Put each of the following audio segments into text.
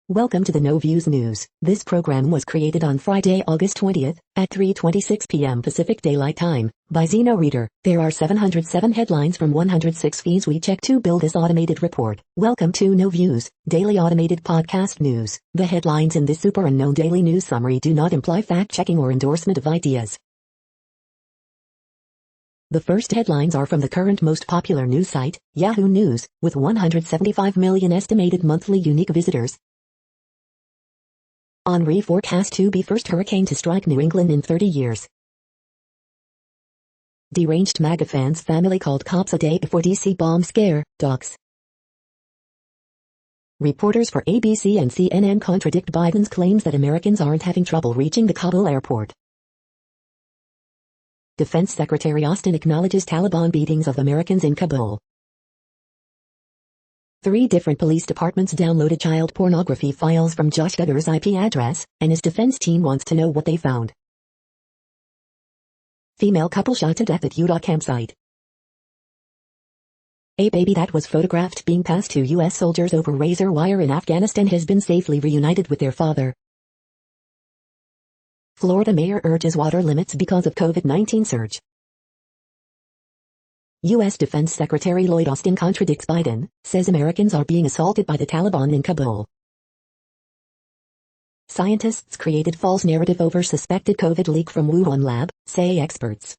Welcome to the No Views News. This program was created on Friday, August 20th, at 3:26 p.m. Pacific Daylight Time, by Zeno Reader. There are 707 headlines from 106 feeds we check to build this automated report. Welcome to No Views, daily automated podcast news. The headlines in this super unknown daily news summary do not imply fact-checking or endorsement of ideas. The first headlines are from the current most popular news site, Yahoo News, with 175 million estimated monthly unique visitors. Henri forecast to be first hurricane to strike New England in 30 years. Deranged MAGA fans family called cops a day before DC bomb scare, docs. Reporters for ABC and CNN contradict Biden's claims that Americans aren't having trouble reaching the Kabul airport. Defense Secretary Austin acknowledges Taliban beatings of Americans in Kabul. 3 different police departments downloaded child pornography files from Josh Duggar's IP address, and his defense team wants to know what they found. Female couple shot to death at Utah campsite. A baby that was photographed being passed to U.S. soldiers over razor wire in Afghanistan has been safely reunited with their father. Florida mayor urges water limits because of COVID-19 surge. U.S. Defense Secretary Lloyd Austin contradicts Biden, says Americans are being assaulted by the Taliban in Kabul. Scientists created false narrative over suspected COVID leak from Wuhan lab, say experts.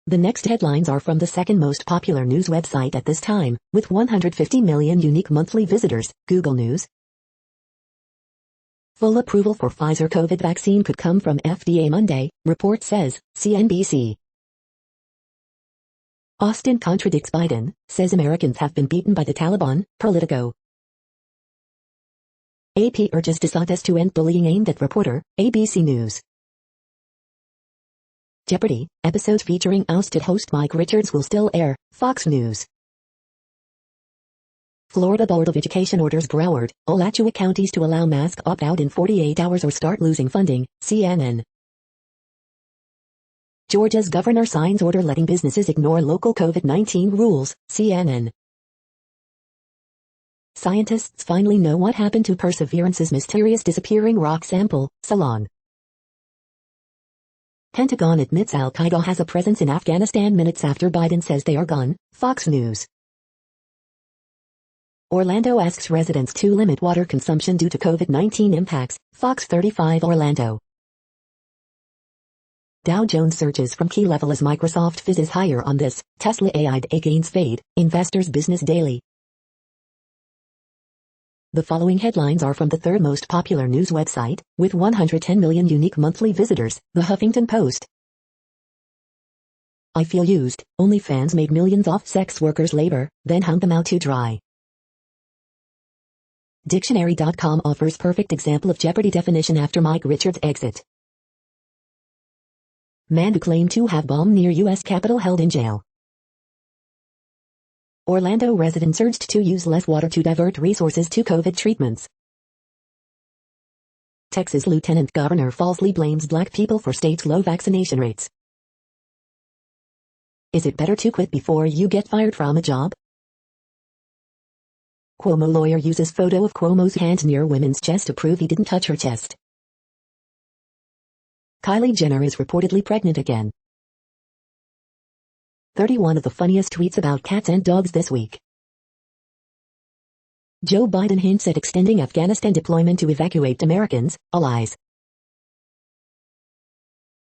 The next headlines are from the second most popular news website at this time, with 150 million unique monthly visitors, Google News. Full approval for Pfizer COVID vaccine could come from FDA Monday, report says, CNBC. Austin contradicts Biden, says Americans have been beaten by the Taliban, Politico. AP urges DeSantis to end bullying aimed at reporter, ABC News. Jeopardy! Episode featuring ousted host Mike Richards will still air, Fox News. Florida Board of Education orders Broward, Alachua counties to allow mask opt-out in 48 hours or start losing funding, CNN. Georgia's governor signs order letting businesses ignore local COVID-19 rules, CNN. Scientists finally know what happened to Perseverance's mysterious disappearing rock sample, Salon. Pentagon admits Al-Qaeda has a presence in Afghanistan minutes after Biden says they are gone, Fox News. Orlando asks residents to limit water consumption due to COVID-19 impacts, Fox 35 Orlando. Dow Jones surges from key level as Microsoft fizzes higher on this, Tesla AI gains fade, Investors Business Daily. The following headlines are from the third most popular news website, with 110 million unique monthly visitors, The Huffington Post. I feel used, OnlyFans made millions off sex workers' labor, then hung them out to dry. Dictionary.com offers perfect example of Jeopardy definition after Mike Richards' exit. Man who claimed to have bomb near U.S. Capitol held in jail. Orlando residents urged to use less water to divert resources to COVID treatments. Texas Lieutenant Governor falsely blames black people for state's low vaccination rates. Is it better to quit before you get fired from a job? Cuomo lawyer uses photo of Cuomo's hand near woman's chest to prove he didn't touch her chest. Kylie Jenner is reportedly pregnant again. 31 of the funniest tweets about cats and dogs this week. Joe Biden hints at extending Afghanistan deployment to evacuate Americans, allies.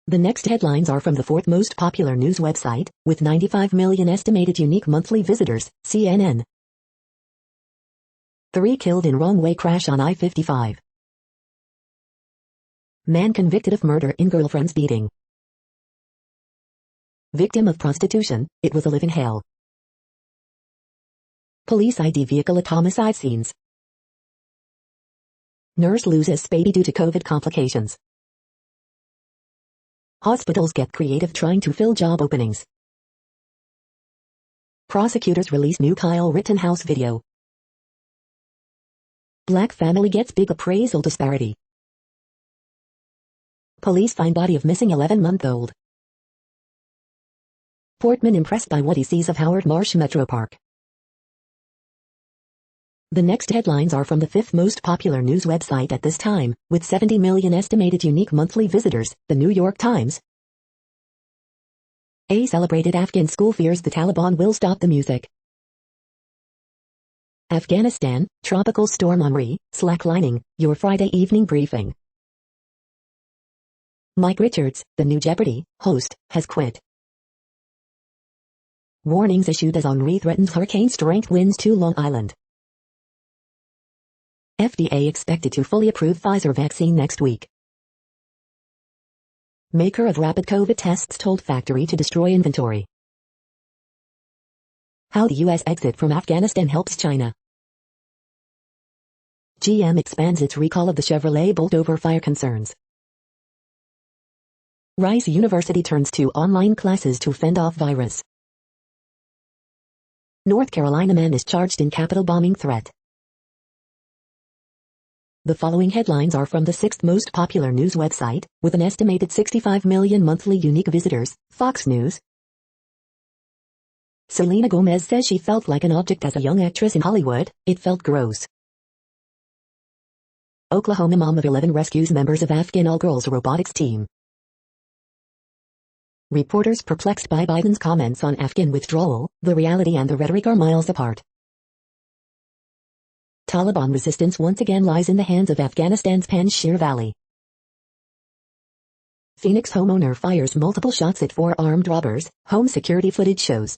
The next headlines are from the fourth most popular news website, with 95 million estimated unique monthly visitors, CNN. 3 killed in wrong-way crash on I-55. Man convicted of murder in girlfriend's beating. Victim of prostitution, it was a living hell. Police ID vehicle at homicide scenes. Nurse loses baby due to COVID complications. Hospitals get creative trying to fill job openings. Prosecutors release new Kyle Rittenhouse video. Black family gets big appraisal disparity. Police find body of missing 11-month-old. Portman impressed by what he sees of Howard Marsh Metro Park. The next headlines are from the fifth most popular news website at this time, with 70 million estimated unique monthly visitors, the New York Times. A celebrated Afghan school fears the Taliban will stop the music. Afghanistan, tropical storm Henri, slacklining, your Friday evening briefing. Mike Richards, the new Jeopardy! Host, has quit. Warnings issued as Henri threatens hurricane-strength winds to Long Island. FDA expected to fully approve Pfizer vaccine next week. Maker of rapid COVID tests told factory to destroy inventory. How the U.S. exit from Afghanistan helps China. GM expands its recall of the Chevrolet Bolt over fire concerns. Rice University turns to online classes to fend off virus. North Carolina man is charged in Capitol bombing threat. The following headlines are from the sixth most popular news website, with an estimated 65 million monthly unique visitors, Fox News. Selena Gomez says she felt like an object as a young actress in Hollywood, it felt gross. Oklahoma mom of 11 rescues members of Afghan all-girls robotics team. Reporters perplexed by Biden's comments on Afghan withdrawal, the reality and the rhetoric are miles apart. Taliban resistance once again lies in the hands of Afghanistan's Panjshir Valley. Phoenix homeowner fires multiple shots at four armed robbers, home security footage shows.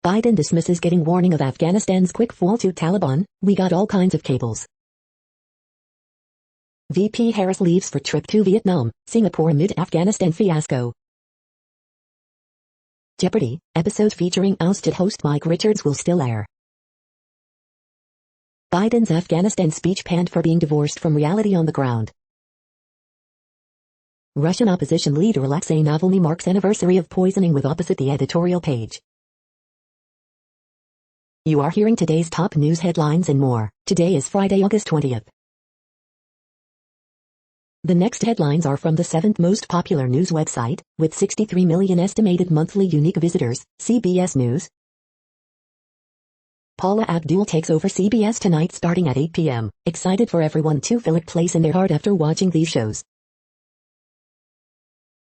Biden dismisses getting warning of Afghanistan's quick fall to Taliban, we got all kinds of cables. VP Harris leaves for trip to Vietnam, Singapore amid Afghanistan fiasco. Jeopardy! Episode featuring ousted host Mike Richards will still air. Biden's Afghanistan speech panned for being divorced from reality on the ground. Russian opposition leader Alexei Navalny marks anniversary of poisoning with opposite the editorial page. You are hearing today's top news headlines and more. Today is Friday, August 20th. The next headlines are from the seventh most popular news website, with 63 million estimated monthly unique visitors, CBS News. Paula Abdul takes over CBS tonight starting at 8 p.m. Excited for everyone to fill a place in their heart after watching these shows.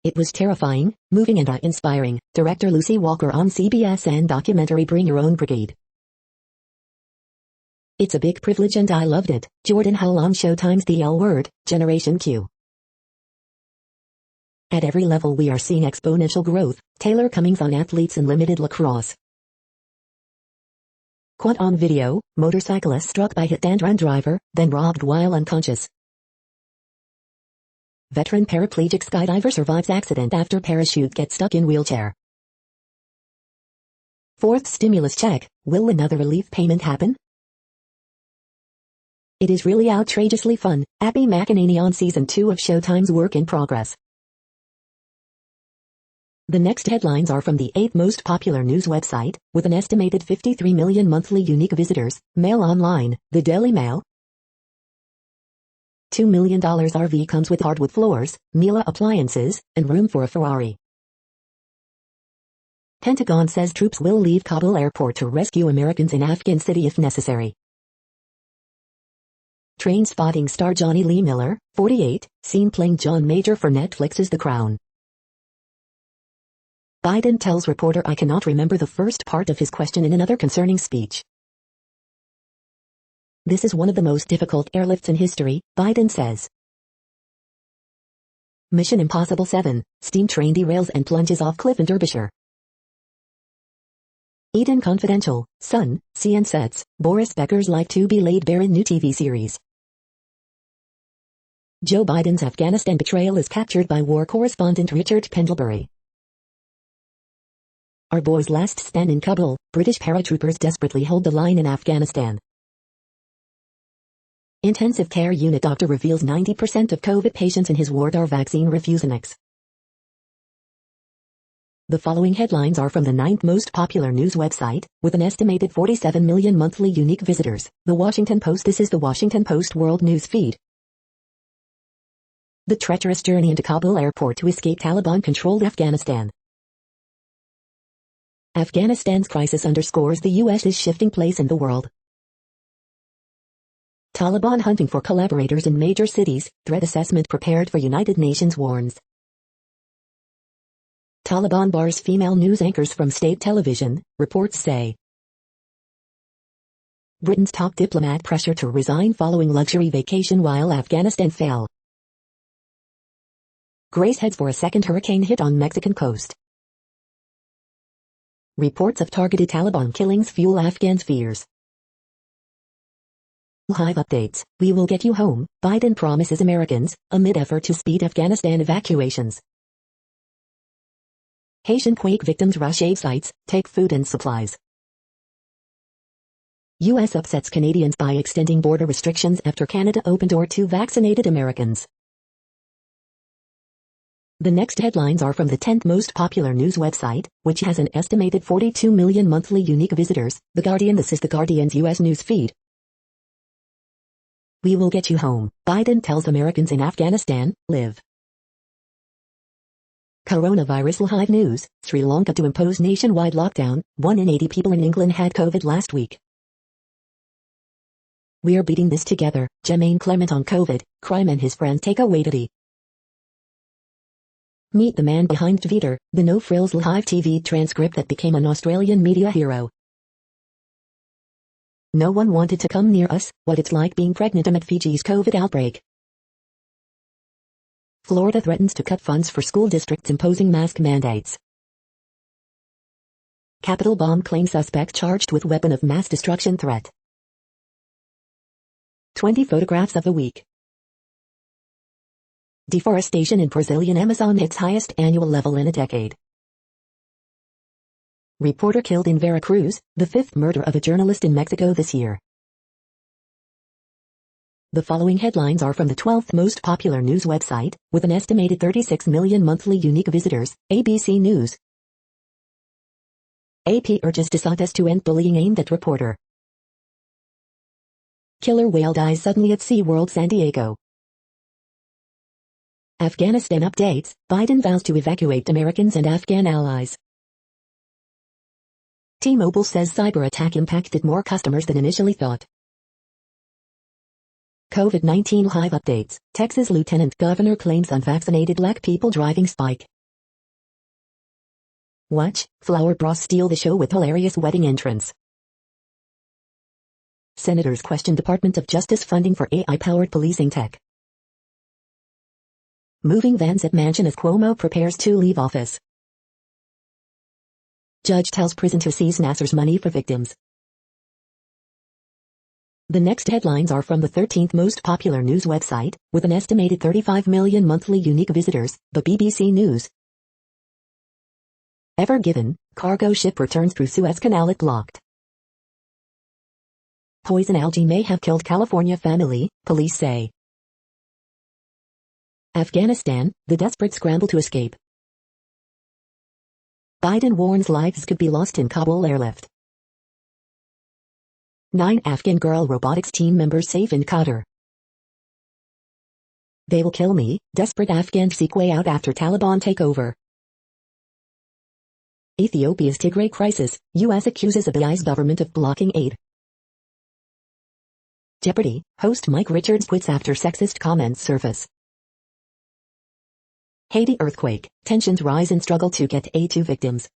It was terrifying, moving and inspiring. Director Lucy Walker on CBS and documentary Bring Your Own Brigade. It's a big privilege and I loved it. Jordan Hull on Showtime's The L Word, Generation Q. At every level we are seeing exponential growth. Taylor Cummings on athletes in limited lacrosse. Caught on video, motorcyclist struck by hit-and-run driver, then robbed while unconscious. Veteran paraplegic skydiver survives accident after parachute gets stuck in wheelchair. Fourth stimulus check, will another relief payment happen? It is really outrageously fun. Abby McEnany on Season 2 of Showtime's Work in Progress. The next headlines are from the eighth most popular news website, with an estimated 53 million monthly unique visitors, Mail Online, the Daily Mail. $2 million RV comes with hardwood floors, Miele appliances, and room for a Ferrari. Pentagon says troops will leave Kabul airport to rescue Americans in Afghan city if necessary. Train spotting star Johnny Lee Miller, 48, seen playing John Major for Netflix's The Crown. Biden tells reporter I cannot remember the first part of his question in another concerning speech. This is one of the most difficult airlifts in history, Biden says. Mission Impossible 7, steam train derails and plunges off cliff in Derbyshire. Eden Confidential, Sun, CN sets, Boris Becker's life to be laid bare in new TV series. Joe Biden's Afghanistan betrayal is captured by war correspondent Richard Pendlebury. Our boys' last stand in Kabul, British paratroopers desperately hold the line in Afghanistan. Intensive care unit doctor reveals 90% of COVID patients in his ward are vaccine refuseniks. The following headlines are from the ninth most popular news website, with an estimated 47 million monthly unique visitors, The Washington Post. This is The Washington Post World News Feed. The treacherous journey into Kabul airport to escape Taliban-controlled Afghanistan. Afghanistan's crisis underscores the U.S.'s shifting place in the world. Taliban hunting for collaborators in major cities, threat assessment prepared for United Nations warns. Taliban bars female news anchors from state television, reports say. Britain's top diplomat pressure to resign following luxury vacation while Afghanistan fell. Grace heads for a second hurricane hit on Mexican coast. Reports of targeted Taliban killings fuel Afghans' fears. Live updates, we will get you home, Biden promises Americans, amid effort to speed Afghanistan evacuations. Haitian quake victims rush aid sites, take food and supplies. U.S. upsets Canadians by extending border restrictions after Canada opened door to vaccinated Americans. The next headlines are from the 10th most popular news website, which has an estimated 42 million monthly unique visitors, The Guardian. This is The Guardian's U.S. news feed. We will get you home, Biden tells Americans in Afghanistan, live. Coronavirus live news, Sri Lanka to impose nationwide lockdown, 1 in 80 people in England had COVID last week. We're beating this together, Jermaine Clement on COVID, crime and his friends take away today. Meet the man behind Twitter, the no-frills live TV transcript that became an Australian media hero. No one wanted to come near us, what it's like being pregnant amid Fiji's COVID outbreak. Florida threatens to cut funds for school districts imposing mask mandates. Capitol bomb claim suspect charged with weapon of mass destruction threat. 20 photographs of the week. Deforestation in Brazilian Amazon hits highest annual level in a decade. Reporter killed in Veracruz, the 5th murder of a journalist in Mexico this year. The following headlines are from the 12th most popular news website, with an estimated 36 million monthly unique visitors, ABC News. AP urges DeSantis to end bullying aimed at reporter. Killer whale dies suddenly at SeaWorld San Diego. Afghanistan updates, Biden vows to evacuate Americans and Afghan allies. T-Mobile says cyber attack impacted more customers than initially thought. COVID-19 live updates, Texas Lieutenant Governor claims unvaccinated black people driving spike. Watch, Flower Bros steal the show with hilarious wedding entrance. Senators question Department of Justice funding for AI-powered policing tech. Moving vans at mansion as Cuomo prepares to leave office. Judge tells prison to seize Nasser's money for victims. The next headlines are from the 13th most popular news website, with an estimated 35 million monthly unique visitors, the BBC News. Ever Given, cargo ship returns through Suez Canal it blocked. Poison algae may have killed California family, police say. Afghanistan, the desperate scramble to escape. Biden warns lives could be lost in Kabul airlift. 9 Afghan girl robotics team members safe in Qatar. They will kill me, desperate Afghans seek way out after Taliban takeover. Ethiopia's Tigray crisis, U.S. accuses Abiy's government of blocking aid. Jeopardy, host Mike Richards quits after sexist comments surface. Haiti earthquake, tensions rise in struggle to get aid to victims.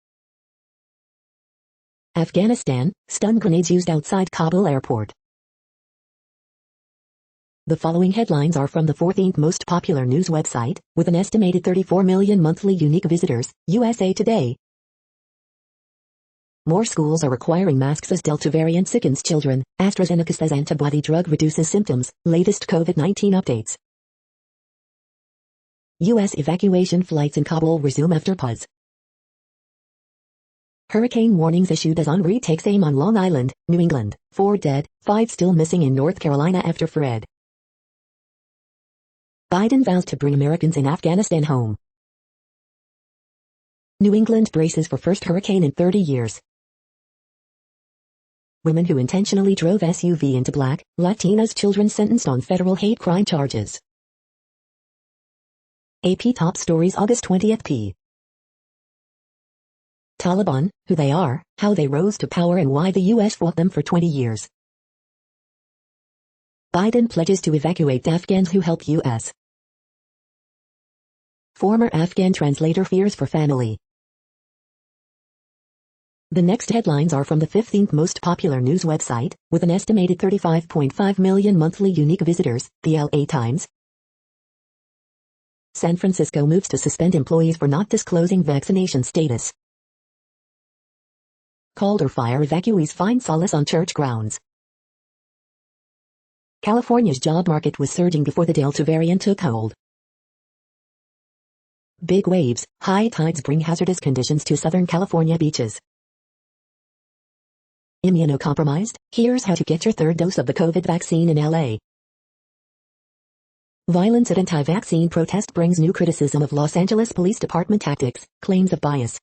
Afghanistan, stun grenades used outside Kabul airport. The following headlines are from the 14th most popular news website, with an estimated 34 million monthly unique visitors, USA Today. More schools are requiring masks as Delta variant sickens children, AstraZeneca says antibody drug reduces symptoms, latest COVID-19 updates. U.S. evacuation flights in Kabul resume after pause. Hurricane warnings issued as Henri takes aim on Long Island, New England, 4 dead, 5 still missing in North Carolina after Fred. Biden vows to bring Americans in Afghanistan home. New England braces for first hurricane in 30 years. Women who intentionally drove SUV into Black, Latinas children sentenced on federal hate crime charges. AP top stories August 20th p. Taliban, who they are, how they rose to power and why the U.S. fought them for 20 years. Biden pledges to evacuate Afghans who help U.S. Former Afghan translator fears for family. The next headlines are from the 15th most popular news website, with an estimated 35.5 million monthly unique visitors, the LA Times. San Francisco moves to suspend employees for not disclosing vaccination status. Calder fire evacuees find solace on church grounds. California's job market was surging before the Delta variant took hold. Big waves, high tides bring hazardous conditions to Southern California beaches. Immunocompromised, here's how to get your third dose of the COVID vaccine in LA. Violence at anti-vaccine protest brings new criticism of Los Angeles Police Department tactics, claims of bias.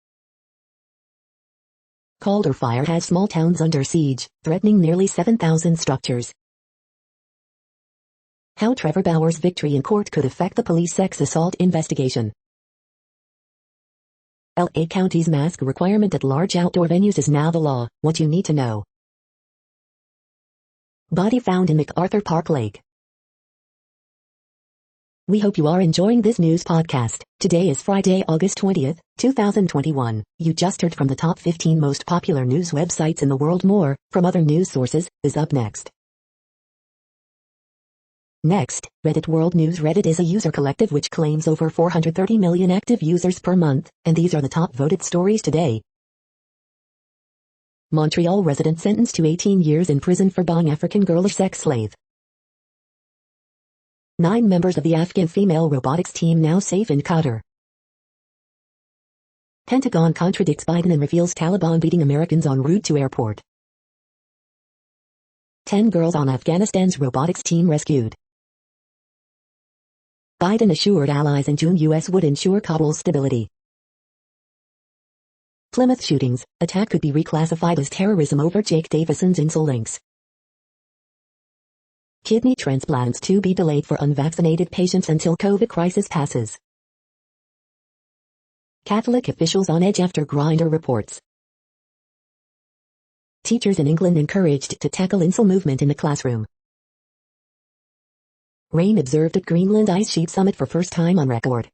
Calder fire has small towns under siege, threatening nearly 7,000 structures. How Trevor Bauer's victory in court could affect the police sex assault investigation. LA County's mask requirement at large outdoor venues is now the law, what you need to know. Body found in MacArthur Park Lake. We hope you are enjoying this news podcast. Today is Friday, August 20th, 2021. You just heard from the top 15 most popular news websites in the world. More, from other news sources, is up next. Next, Reddit World News. Reddit is a user collective which claims over 430 million active users per month, and these are the top voted stories today. Montreal resident sentenced to 18 years in prison for buying African girl as sex slave. 9 members of the Afghan female robotics team now safe in Qatar. Pentagon contradicts Biden and reveals Taliban beating Americans en route to airport. 10 girls on Afghanistan's robotics team rescued. Biden assured allies in June U.S. would ensure Kabul's stability. Plymouth shootings, attack could be reclassified as terrorism over Jake Davison's insolinks. Kidney transplants to be delayed for unvaccinated patients until COVID crisis passes. Catholic officials on edge after Grindr reports. Teachers in England encouraged to tackle incel movement in the classroom. Rain observed at Greenland Ice Sheet Summit for first time on record.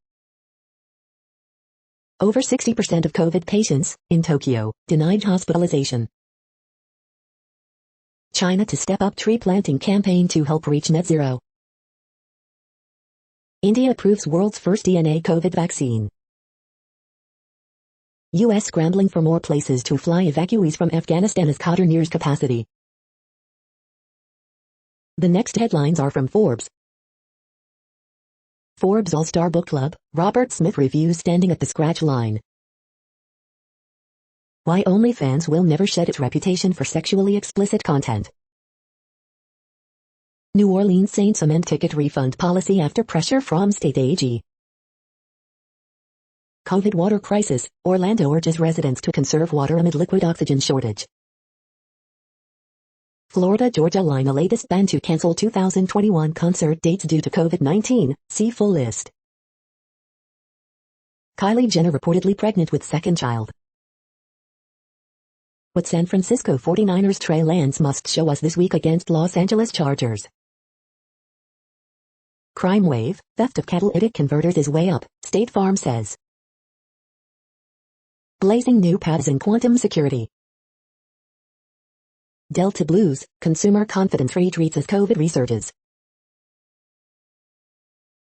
Over 60% of COVID patients, in Tokyo, denied hospitalization. China to step up tree planting campaign to help reach net zero. India approves world's first DNA COVID vaccine. U.S. scrambling for more places to fly evacuees from Afghanistan as Qatar nears capacity. The next headlines are from Forbes. Forbes All-Star Book Club, Robert Smith reviews Standing at the Scratch Line. Why OnlyFans will never shed its reputation for sexually explicit content. New Orleans Saints amend ticket refund policy after pressure from state AG. COVID water crisis, Orlando urges residents to conserve water amid liquid oxygen shortage. Florida-Georgia line the latest ban to cancel 2021 concert dates due to COVID-19, see full list. Kylie Jenner reportedly pregnant with second child. What San Francisco 49ers Trey Lance must show us this week against Los Angeles Chargers. Crime wave, theft of catalytic converters is way up, State Farm says. Blazing new paths in quantum security. Delta blues, consumer confidence retreats as COVID resurges.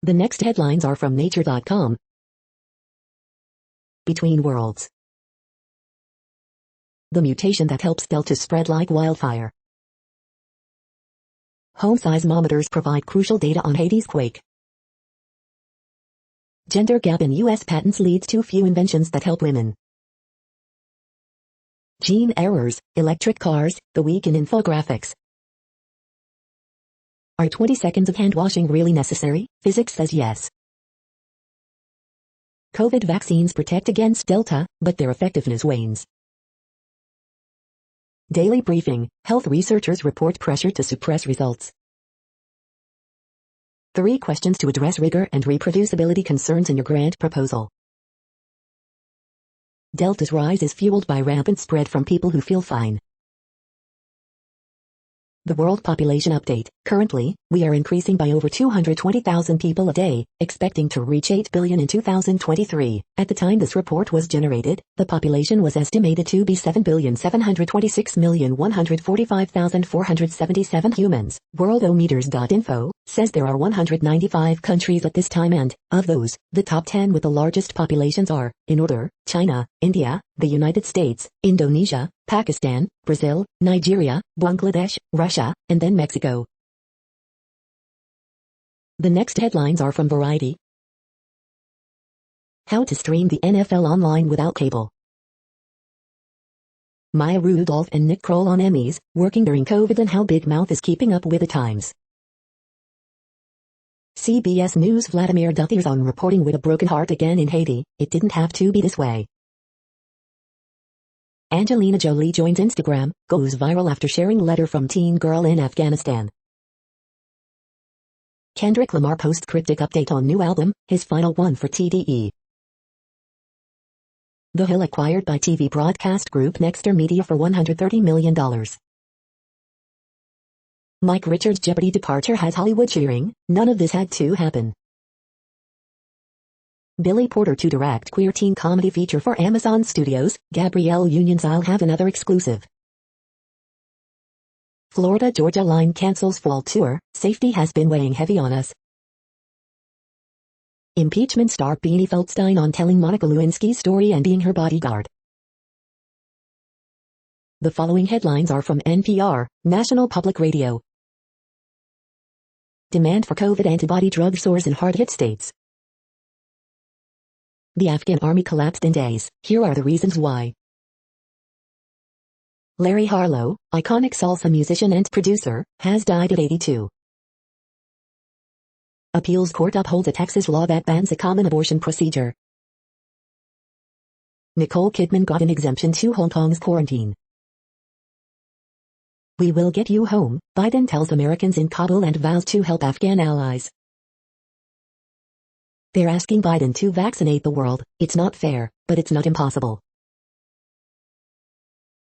The next headlines are from Nature.com. Between worlds. The mutation that helps Delta spread like wildfire. Home seismometers provide crucial data on Haiti's quake. Gender gap in U.S. patents leads to few inventions that help women. Gene errors, electric cars, the week in infographics. Are 20 seconds of hand washing really necessary? Physics says yes. COVID vaccines protect against Delta, but their effectiveness wanes. Daily briefing, health researchers report pressure to suppress results. 3 questions to address rigor and reproducibility concerns in your grant proposal. Delta's rise is fueled by rampant spread from people who feel fine. The World Population Update. Currently, we are increasing by over 220,000 people a day, expecting to reach 8 billion in 2023. At the time this report was generated, the population was estimated to be 7,726,145,477 humans. Worldometers.info says there are 195 countries at this time and, of those, the top 10 with the largest populations are, in order, China, India, the United States, Indonesia, Pakistan, Brazil, Nigeria, Bangladesh, Russia, and then Mexico. The next headlines are from Variety. How to stream the NFL online without cable. Maya Rudolph and Nick Kroll on Emmys, working during COVID and how Big Mouth is keeping up with the times. CBS News Vladimir Duthier's on reporting with a broken heart again in Haiti. It didn't have to be this way. Angelina Jolie joins Instagram, goes viral after sharing letter from teen girl in Afghanistan. Kendrick Lamar posts cryptic update on new album, his final one for TDE. The Hill acquired by TV broadcast group Nexter Media for $130 million. Mike Richards' Jeopardy departure has Hollywood cheering. None of this had to happen. Billy Porter to direct queer teen comedy feature for Amazon Studios. Gabrielle Union's I'll have another exclusive. Florida Georgia Line cancels fall tour. Safety has been weighing heavy on us. Impeachment star Beanie Feldstein on telling Monica Lewinsky's story and being her bodyguard. The following headlines are from NPR, National Public Radio. Demand for COVID antibody drug soars in hard-hit states. The Afghan army collapsed in days. Here are the reasons why. Larry Harlow, iconic salsa musician and producer, has died at 82. Appeals court upholds a Texas law that bans a common abortion procedure. Nicole Kidman got an exemption to Hong Kong's quarantine. We will get you home, Biden tells Americans in Kabul and vows to help Afghan allies. They're asking Biden to vaccinate the world. It's not fair, but it's not impossible.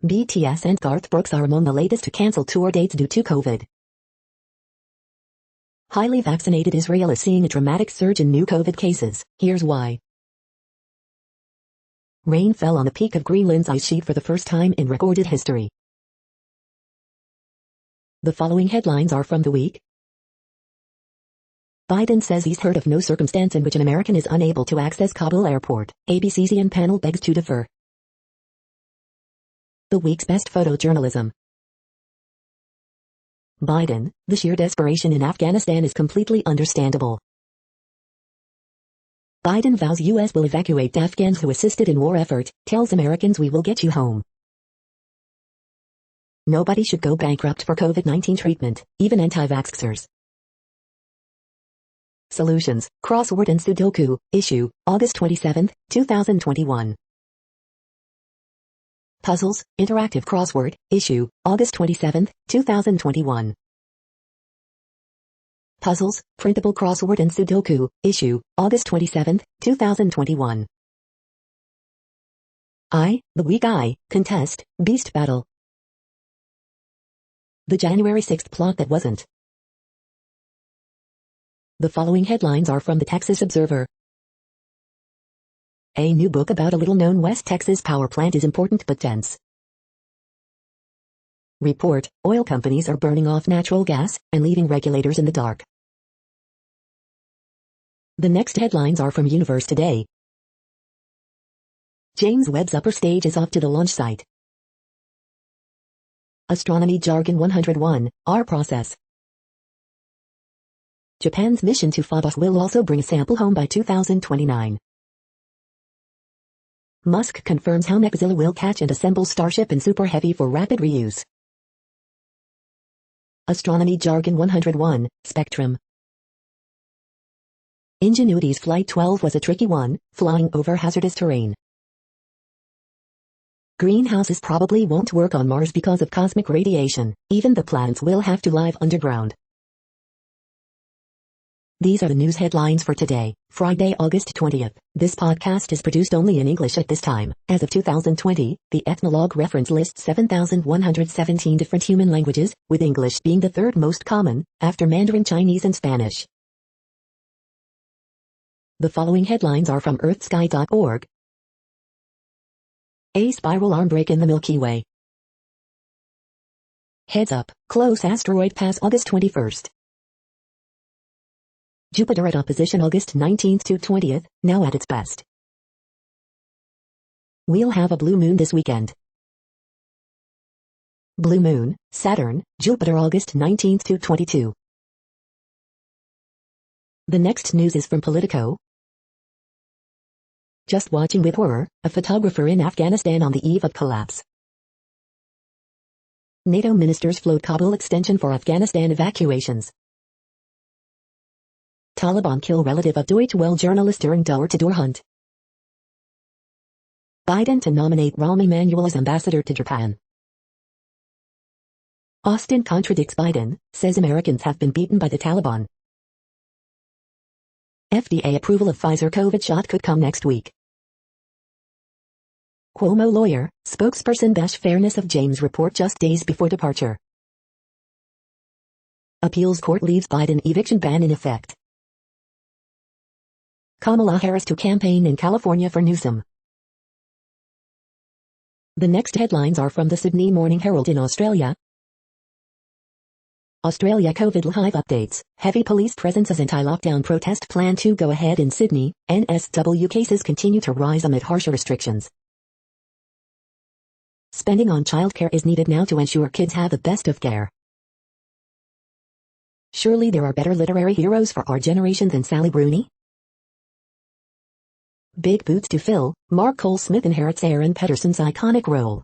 BTS and Garth Brooks are among the latest to cancel tour dates due to COVID. Highly vaccinated Israel is seeing a dramatic surge in new COVID cases. Here's why. Rain fell on the peak of Greenland's ice sheet for the first time in recorded history. The following headlines are from The Week. Biden says he's heard of no circumstance in which an American is unable to access Kabul airport. ABC's Ian panel begs to defer. The week's best photojournalism. Biden, the sheer desperation in Afghanistan is completely understandable. Biden vows U.S. will evacuate Afghans who assisted in war effort, tells Americans we will get you home. Nobody should go bankrupt for COVID-19 treatment, even anti-vaxxers. Solutions, Crossword and Sudoku, issue, August 27, 2021. Puzzles, Interactive Crossword, issue, August 27, 2021. Puzzles, Printable Crossword and Sudoku, issue, August 27, 2021. The Week Contest, Beast Battle. The January 6th plot that wasn't. The following headlines are from the Texas Observer. A new book about a little-known West Texas power plant is important but dense. Report, oil companies are burning off natural gas and leaving regulators in the dark. The next headlines are from Universe Today. James Webb's upper stage is off to the launch site. Astronomy Jargon 101, our process. Japan's mission to Phobos will also bring a sample home by 2029. Musk confirms how Mechzilla will catch and assemble Starship and Super Heavy for rapid reuse. Astronomy Jargon 101, Spectrum. Ingenuity's Flight 12 was a tricky one, flying over hazardous terrain. Greenhouses probably won't work on Mars because of cosmic radiation. Even the plants will have to live underground. These are the news headlines for today, Friday, August 20th. This podcast is produced only in English at this time. As of 2020, the Ethnologue reference lists 7,117 different human languages, with English being the third most common, after Mandarin Chinese and Spanish. The following headlines are from earthsky.org. A spiral arm break in the Milky Way. Heads up, close asteroid pass August 21st. Jupiter at opposition August 19th to 20th, now at its best. We'll have a blue moon this weekend. Blue moon, Saturn, Jupiter August 19th to 22. The next news is from Politico. Just watching with horror, a photographer in Afghanistan on the eve of collapse. NATO ministers float Kabul extension for Afghanistan evacuations. Taliban kill relative of Deutsche Welle journalist during door-to-door hunt. Biden to nominate Rahm Emanuel as ambassador to Japan. Austin contradicts Biden, says Americans have been beaten by the Taliban. FDA approval of Pfizer COVID shot could come next week. Cuomo lawyer, spokesperson bash fairness of James report just days before departure. Appeals court leaves Biden eviction ban in effect. Kamala Harris to campaign in California for Newsom. The next headlines are from the Sydney Morning Herald in Australia. Australia COVID live updates. Heavy police presence as anti-lockdown protest plan to go ahead in Sydney. NSW cases continue to rise amid harsher restrictions. Spending on childcare is needed now to ensure kids have the best of care. Surely there are better literary heroes for our generation than Sally Rooney? Big boots to fill, Mark Cole-Smith inherits Aaron Pedersen's iconic role.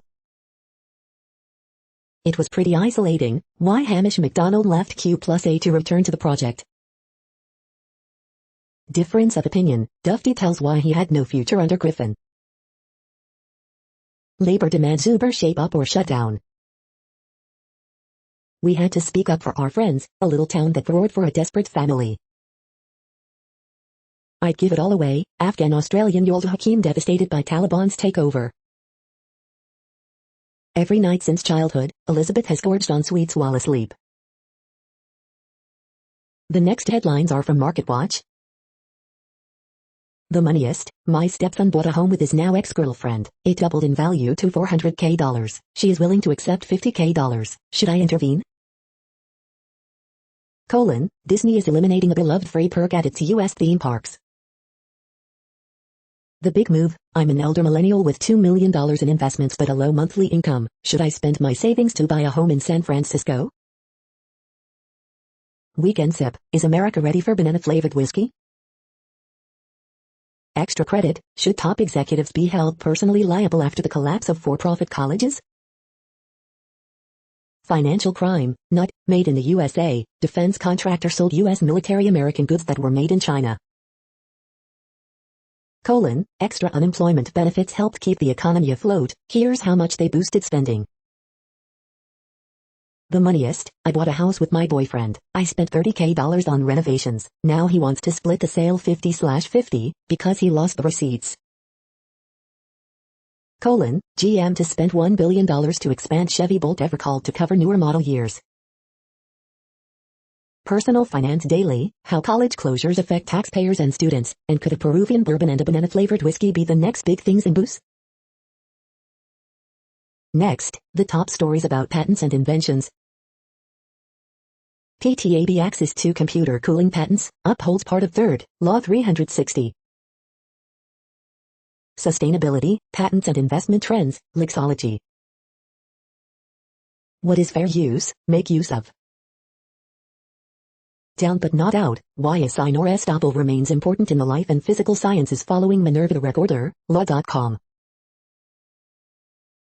It was pretty isolating, why Hamish MacDonald left Q+A to return to the project. Difference of opinion, Duffy tells why he had no future under Griffin. Labour demands Uber shape up or shut down. We had to speak up for our friends, a little town that roared for a desperate family. I'd give it all away, Afghan-Australian Yold Hakim devastated by Taliban's takeover. Every night since childhood, Elizabeth has gorged on sweets while asleep. The next headlines are from MarketWatch. The Moneyest, my stepson bought a home with his now ex-girlfriend. It doubled in value to $400K. She is willing to accept $50K. Should I intervene? Disney is eliminating a beloved free perk at its U.S. theme parks. The big move, I'm an elder millennial with $2 million in investments but a low monthly income. Should I spend my savings to buy a home in San Francisco? Weekend sip, is America ready for banana-flavored whiskey? Extra credit, should top executives be held personally liable after the collapse of for-profit colleges? Financial crime, not made in the USA, defense contractor sold U.S. military American goods that were made in China. Extra unemployment benefits helped keep the economy afloat, here's how much they boosted spending. The Moneyest, I bought a house with my boyfriend. I spent $30K on renovations. Now he wants to split the sale 50/50, because he lost the receipts. GM to spend $1 billion to expand Chevy Bolt Evercall to cover newer model years. Personal Finance Daily, how college closures affect taxpayers and students, and could a Peruvian bourbon and a banana-flavored whiskey be the next big things in booze? Next, the top stories about patents and inventions. PTAB access to computer cooling patents, upholds part of 3rd, Law 360. Sustainability, patents and investment trends, Lexology. What is fair use, make use of? Down but not out, why a sign or estoppel remains important in the life and physical sciences following Minerva Recorder, law.com.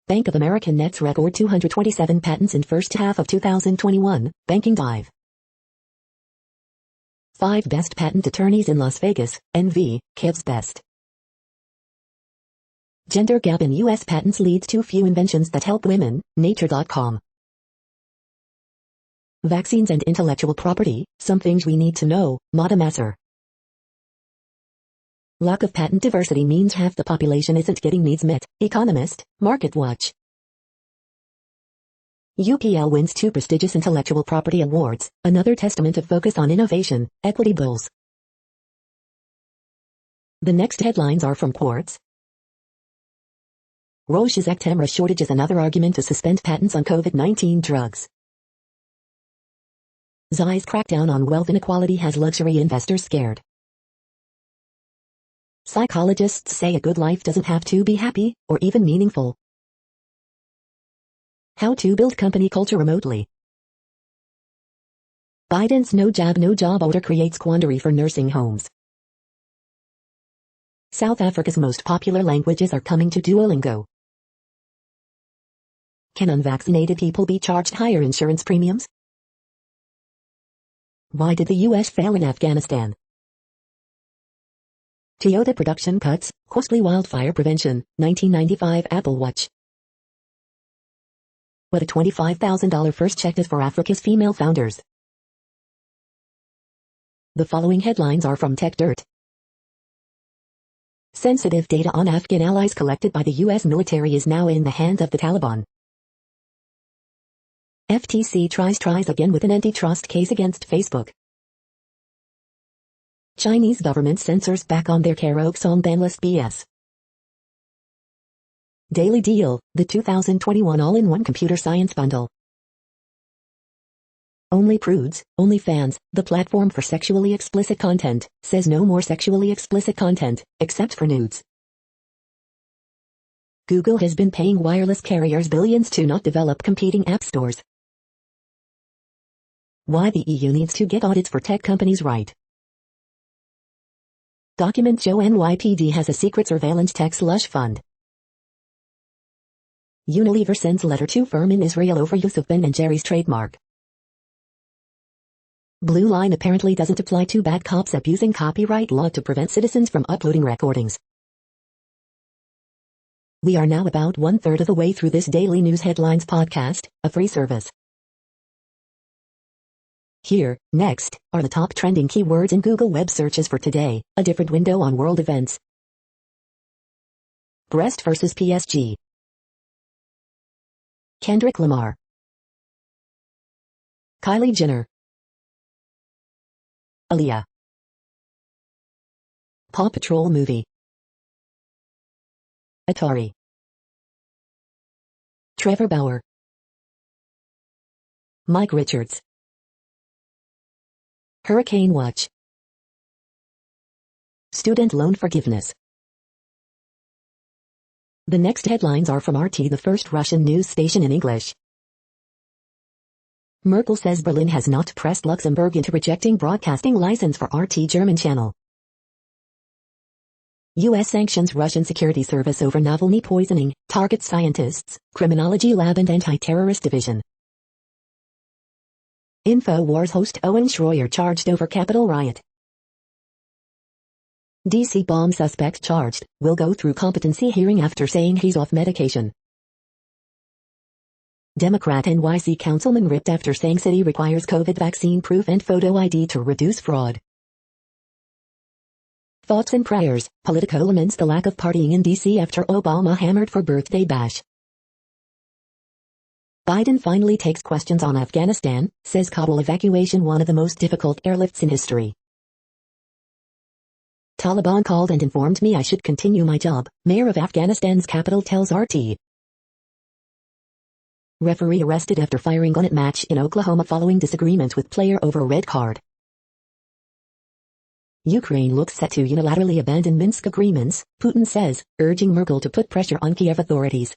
Bank of America nets record 227 patents in first half of 2021, banking dive. 5 best patent attorneys in Las Vegas, NV, Kev's best. Gender gap in U.S. patents leads to few inventions that help women, nature.com. Vaccines and intellectual property, some things we need to know, Madam Esser. Lack of patent diversity means half the population isn't getting needs met. Economist, MarketWatch. UPL wins 2 prestigious intellectual property awards, another testament of focus on innovation, equity bills. The next headlines are from Quartz. Roche's Actemra shortage is another argument to suspend patents on COVID-19 drugs. Xai's crackdown on wealth inequality has luxury investors scared. Psychologists say a good life doesn't have to be happy, or even meaningful. How to build company culture remotely. Biden's no jab no job order creates quandary for nursing homes. South Africa's most popular languages are coming to Duolingo. Can unvaccinated people be charged higher insurance premiums? Why did the U.S. fail in Afghanistan? Toyota production cuts, costly wildfire prevention, 1995 Apple Watch. What a $25,000 first check is for Africa's female founders. The following headlines are from TechDirt. Sensitive data on Afghan allies collected by the U.S. military is now in the hands of the Taliban. FTC tries again with an antitrust case against Facebook. Chinese government censors back on their karaoke song ban list BS. Daily Deal, the 2021 all-in-one computer science bundle. Only prudes, only fans, the platform for sexually explicit content, says no more sexually explicit content, except for nudes. Google has been paying wireless carriers billions to not develop competing app stores. Why the EU needs to get audits for tech companies right. Document show NYPD has a secret surveillance tech slush fund. Unilever sends letter to firm in Israel over use of Ben & Jerry's trademark. Blue Line apparently doesn't apply to bad cops abusing copyright law to prevent citizens from uploading recordings. We are now about 1/3 of the way through this daily news headlines podcast, a free service. Here, next, are the top trending keywords in Google web searches for today, a different window on world events. Breast versus PSG. Kendrick Lamar. Kylie Jenner. Aaliyah. Paw Patrol movie. Atari. Trevor Bauer. Mike Richards. Hurricane Watch. Student loan forgiveness. The next headlines are from RT, the first Russian news station in English. Merkel says Berlin has not pressed Luxembourg into rejecting broadcasting license for RT German channel. U.S. sanctions Russian security service over Navalny poisoning, targets scientists, criminology lab and anti-terrorist division. InfoWars host Owen Schroyer charged over Capitol riot. DC bomb suspect charged, will go through competency hearing after saying he's off medication. Democrat NYC councilman ripped after saying city requires COVID vaccine proof and photo ID to reduce fraud. Thoughts and prayers, Politico laments the lack of partying in DC after Obama hammered for birthday bash. Biden finally takes questions on Afghanistan, says Kabul evacuation one of the most difficult airlifts in history. Taliban called and informed me I should continue my job, mayor of Afghanistan's capital tells RT. Referee arrested after firing gun at match in Oklahoma following disagreement with player over red card. Ukraine looks set to unilaterally abandon Minsk agreements, Putin says, urging Merkel to put pressure on Kiev authorities.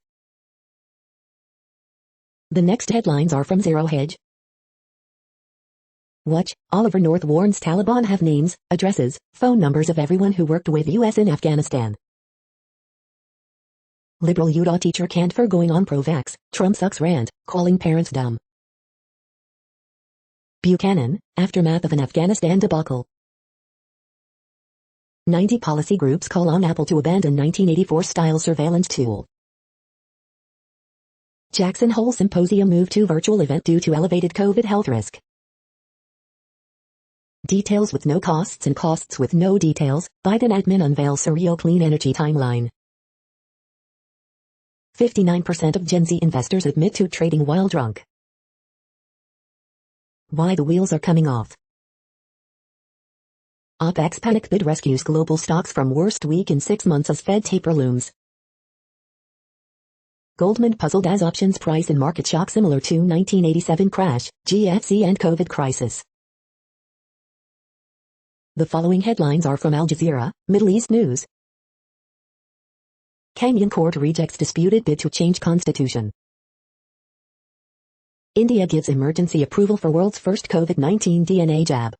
The next headlines are from Zero Hedge. Watch, Oliver North warns Taliban have names, addresses, phone numbers of everyone who worked with U.S. in Afghanistan. Liberal Utah teacher canned for going on pro-vax, Trump sucks rant, calling parents dumb. Buchanan, aftermath of an Afghanistan debacle. 90 policy groups call on Apple to abandon 1984-style surveillance tool. Jackson Hole Symposium moved to virtual event due to elevated COVID health risk. Details with no costs and costs with no details. Biden admin unveils surreal clean energy timeline. 59% of Gen Z investors admit to trading while drunk. Why the wheels are coming off. OPEC's panic bid rescues global stocks from worst week in 6 months as Fed taper looms. Goldman puzzled as options price in market shock similar to 1987 crash, GFC and COVID crisis. The following headlines are from Al Jazeera, Middle East News. Kenyan court rejects disputed bid to change constitution. India gives emergency approval for world's first COVID-19 DNA jab.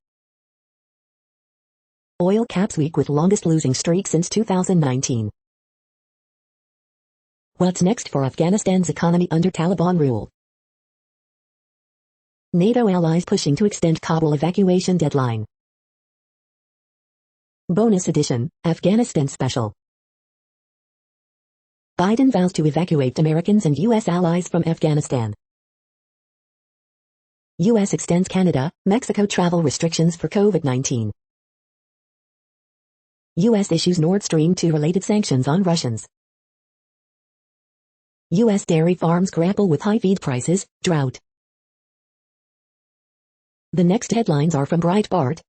Oil caps week with longest losing streak since 2019. What's next for Afghanistan's economy under Taliban rule? NATO allies pushing to extend Kabul evacuation deadline. Bonus edition, Afghanistan special. Biden vows to evacuate Americans and U.S. allies from Afghanistan. U.S. extends Canada, Mexico travel restrictions for COVID-19. U.S. issues Nord Stream 2 related sanctions on Russians. U.S. dairy farms grapple with high feed prices, drought. The next headlines are from Breitbart.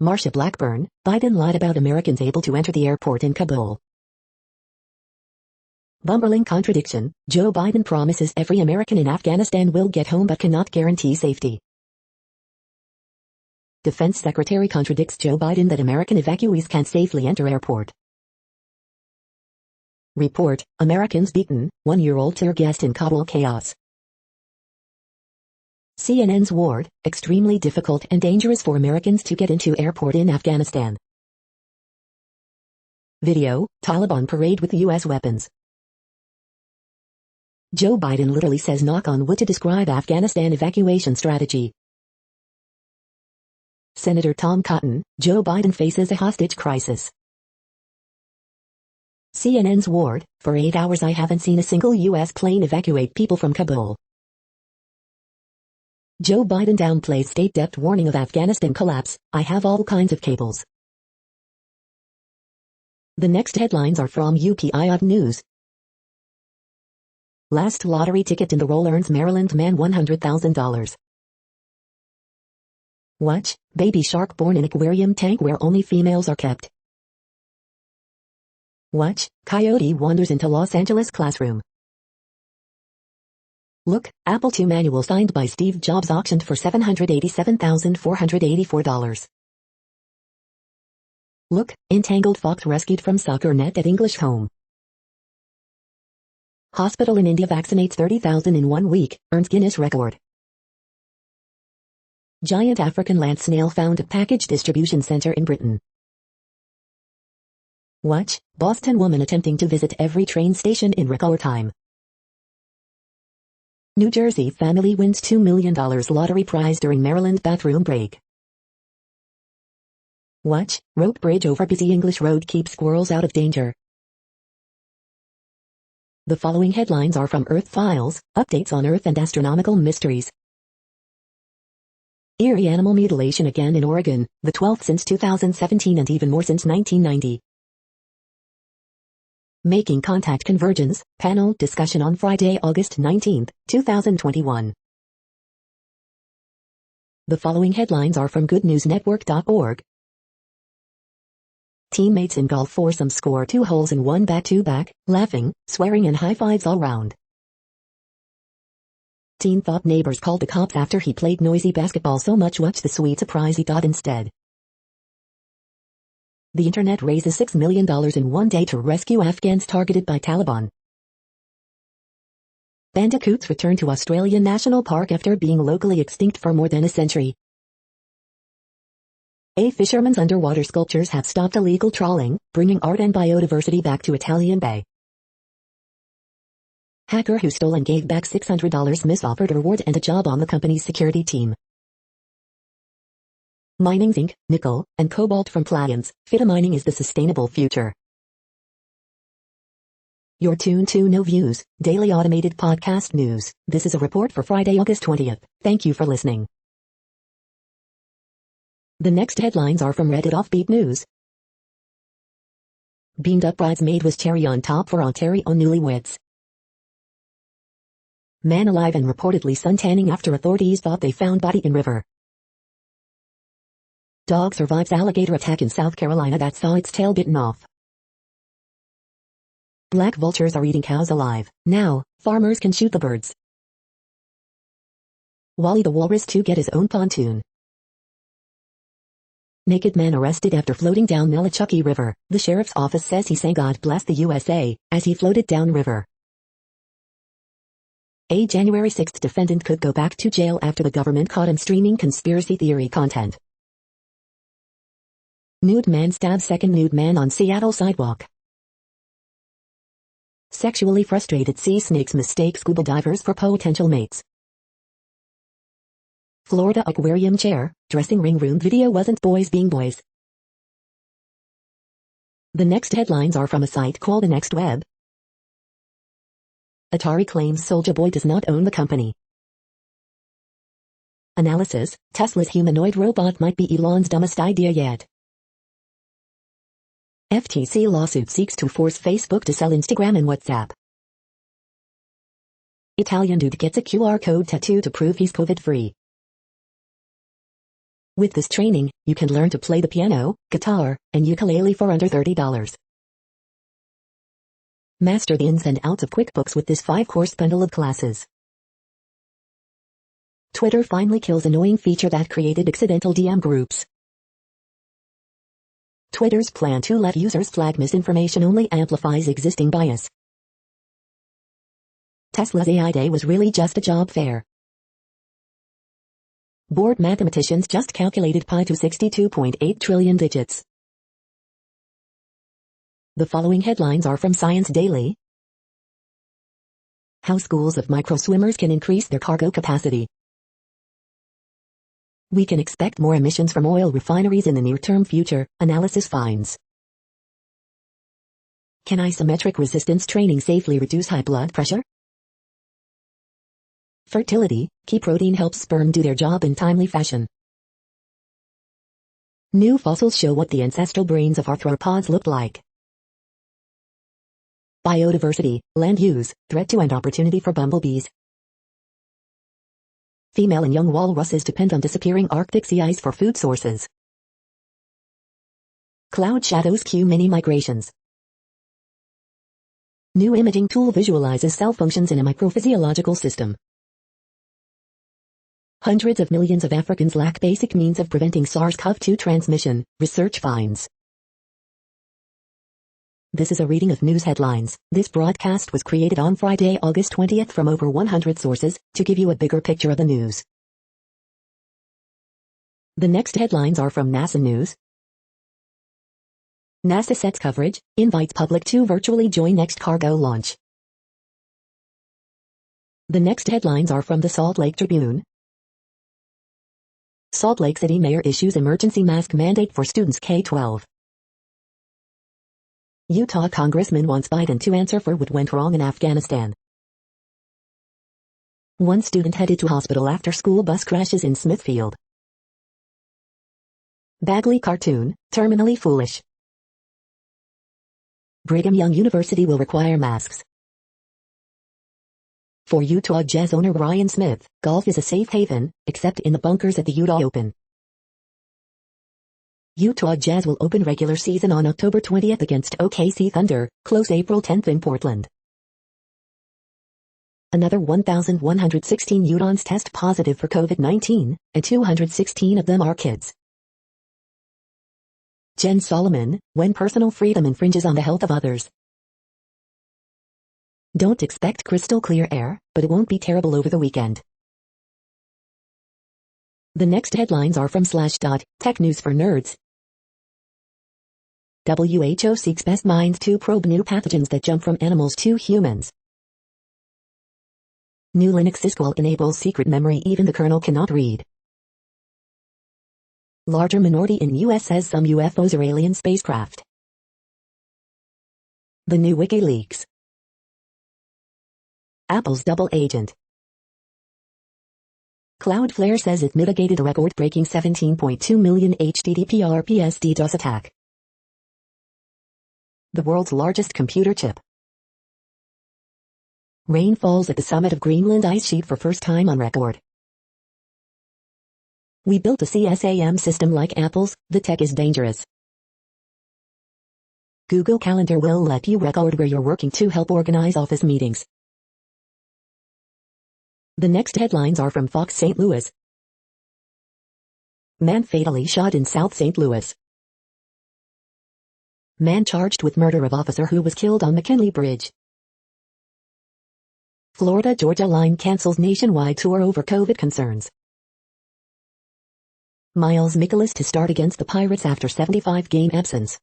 Marsha Blackburn, Biden lied about Americans able to enter the airport in Kabul. Bumbling contradiction, Joe Biden promises every American in Afghanistan will get home but cannot guarantee safety. Defense Secretary contradicts Joe Biden that American evacuees can't safely enter airport. Report, Americans beaten, 1-year-old tear gassed in Kabul chaos. CNN's Ward, extremely difficult and dangerous for Americans to get into airport in Afghanistan. Video, Taliban parade with U.S. weapons. Joe Biden literally says knock on wood to describe Afghanistan evacuation strategy. Senator Tom Cotton, Joe Biden faces a hostage crisis. CNN's Ward, for 8 hours I haven't seen a single U.S. plane evacuate people from Kabul. Joe Biden downplays state debt warning of Afghanistan collapse, I have all kinds of cables. The next headlines are from UPI News. Last lottery ticket in the roll earns Maryland man $100,000. Watch, baby shark born in aquarium tank where only females are kept. Watch, coyote wanders into Los Angeles classroom. Look, Apple II manual signed by Steve Jobs auctioned for $787,484. Look, entangled fox rescued from soccer net at English home. Hospital in India vaccinates 30,000 in 1 week, earns Guinness record. Giant African land snail found at package distribution center in Britain. Watch, Boston woman attempting to visit every train station in record time. New Jersey family wins $2 million lottery prize during Maryland bathroom break. Watch, rope bridge over busy English road keeps squirrels out of danger. The following headlines are from Earth Files, updates on Earth and astronomical mysteries. Eerie animal mutilation again in Oregon, the 12th since 2017 and even more since 1990. Making Contact Convergence, panel discussion on Friday, August 19, 2021. The following headlines are from goodnewsnetwork.org. Teammates in golf foursome score 2 holes in 1 back-to-back, laughing, swearing and high-fives all round. Teen thought neighbors called the cops after he played noisy basketball so much. What's the sweet surprise he got instead? The internet raises $6 million in 1 day to rescue Afghans targeted by Taliban. Bandicoots return to Australian National Park after being locally extinct for more than a century. A fisherman's underwater sculptures have stopped illegal trawling, bringing art and biodiversity back to Italian Bay. Hacker who stole and gave back $600 mis-offered a reward and a job on the company's security team. Mining zinc, nickel, and cobalt from plans. Fita mining is the sustainable future. You're tuned to No Views, daily automated podcast news. This is a report for Friday, August 20th. Thank you for listening. The next headlines are from Reddit Offbeat News. Beamed up bridesmaid was cherry on top for Ontario newlyweds. Man alive and reportedly suntanning after authorities thought they found body in river. Dog survives alligator attack in South Carolina that saw its tail bitten off. Black vultures are eating cows alive. Now, farmers can shoot the birds. Wally the walrus to get his own pontoon. Naked man arrested after floating down Nolichucky River. The sheriff's office says he sang God Bless the USA as he floated down river. A January 6th defendant could go back to jail after the government caught him streaming conspiracy theory content. Nude man stabs second nude man on Seattle sidewalk. Sexually frustrated sea snakes mistake scuba divers for potential mates. Florida aquarium chair, dressing ring room video wasn't boys being boys. The next headlines are from a site called The Next Web. Atari claims Soulja Boy does not own the company. Analysis, Tesla's humanoid robot might be Elon's dumbest idea yet. FTC lawsuit seeks to force Facebook to sell Instagram and WhatsApp. Italian dude gets a QR code tattoo to prove he's COVID-free. With this training, you can learn to play the piano, guitar, and ukulele for under $30. Master the ins and outs of QuickBooks with this 5-course bundle of classes. Twitter finally kills annoying feature that created accidental DM groups. Twitter's plan to let users flag misinformation only amplifies existing bias. Tesla's AI Day was really just a job fair. Bored mathematicians just calculated pi to 62.8 trillion digits. The following headlines are from Science Daily. How schools of microswimmers can increase their cargo capacity. We can expect more emissions from oil refineries in the near-term future, analysis finds. Can isometric resistance training safely reduce high blood pressure? Fertility, key protein helps sperm do their job in timely fashion. New fossils show what the ancestral brains of arthropods looked like. Biodiversity, land use, threat to and opportunity for bumblebees. Female and young walruses depend on disappearing Arctic sea ice for food sources. Cloud shadows cue mini migrations. New imaging tool visualizes cell functions in a microphysiological system. Hundreds of millions of Africans lack basic means of preventing SARS-CoV-2 transmission, research finds. This is a reading of news headlines. This broadcast was created on Friday, August 20th from over 100 sources, to give you a bigger picture of the news. The next headlines are from NASA News. NASA sets coverage, invites public to virtually join next cargo launch. The next headlines are from the Salt Lake Tribune. Salt Lake City mayor issues emergency mask mandate for students K-12. Utah congressman wants Biden to answer for what went wrong in Afghanistan. One student headed to hospital after school bus crashes in Smithfield. Bagley cartoon, terminally foolish. Brigham Young University will require masks. For Utah Jazz owner Ryan Smith, golf is a safe haven, except in the bunkers at the Utah Open. Utah Jazz will open regular season on October 20th against OKC Thunder, close April 10th in Portland. Another 1,116 Utahns test positive for COVID-19, and 216 of them are kids. Jen Solomon, when personal freedom infringes on the health of others. Don't expect crystal clear air, but it won't be terrible over the weekend. The next headlines are from Slashdot, Tech News for Nerds. WHO seeks best minds to probe new pathogens that jump from animals to humans. New Linux syscall enables secret memory even the kernel cannot read. Larger minority in US says some UFOs are alien spacecraft. The new WikiLeaks. Apple's double agent. Cloudflare says it mitigated a record-breaking 17.2 million HTTP/RPS DDoS attack. The world's largest computer chip. Rain falls at the summit of Greenland ice sheet for first time on record. We built a CSAM system like Apple's, the tech is dangerous. Google Calendar will let you record where you're working to help organize office meetings. The next headlines are from Fox St. Louis. Man fatally shot in South St. Louis. Man charged with murder of officer who was killed on McKinley Bridge. Florida-Georgia line cancels nationwide tour over COVID concerns. Miles Mikolas to start against the Pirates after 75-game absence.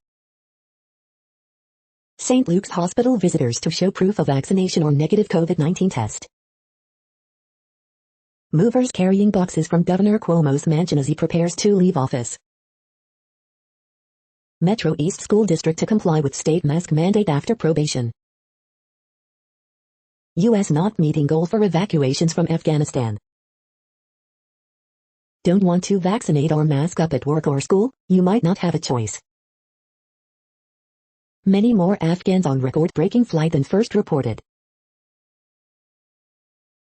St. Luke's Hospital visitors to show proof of vaccination or negative COVID-19 test. Movers carrying boxes from Governor Cuomo's mansion as he prepares to leave office. Metro East School District to comply with state mask mandate after probation. U.S. not meeting goal for evacuations from Afghanistan. Don't want to vaccinate or mask up at work or school? You might not have a choice. Many more Afghans on record-breaking flight than first reported.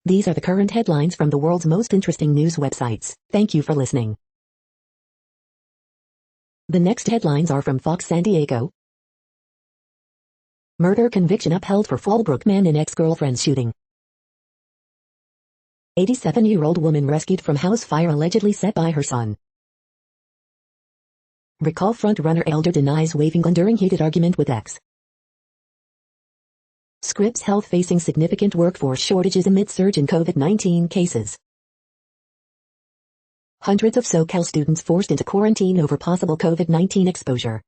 These are the current headlines from the world's most interesting news websites. Thank you for listening. The next headlines are from Fox San Diego. Murder conviction upheld for Fallbrook man in ex-girlfriend shooting. 87-year-old woman rescued from house fire allegedly set by her son. Recall front-runner elder denies waving gun during heated argument with ex. Scripps Health facing significant workforce shortages amid surge in COVID-19 cases. Hundreds of SoCal students forced into quarantine over possible COVID-19 exposure.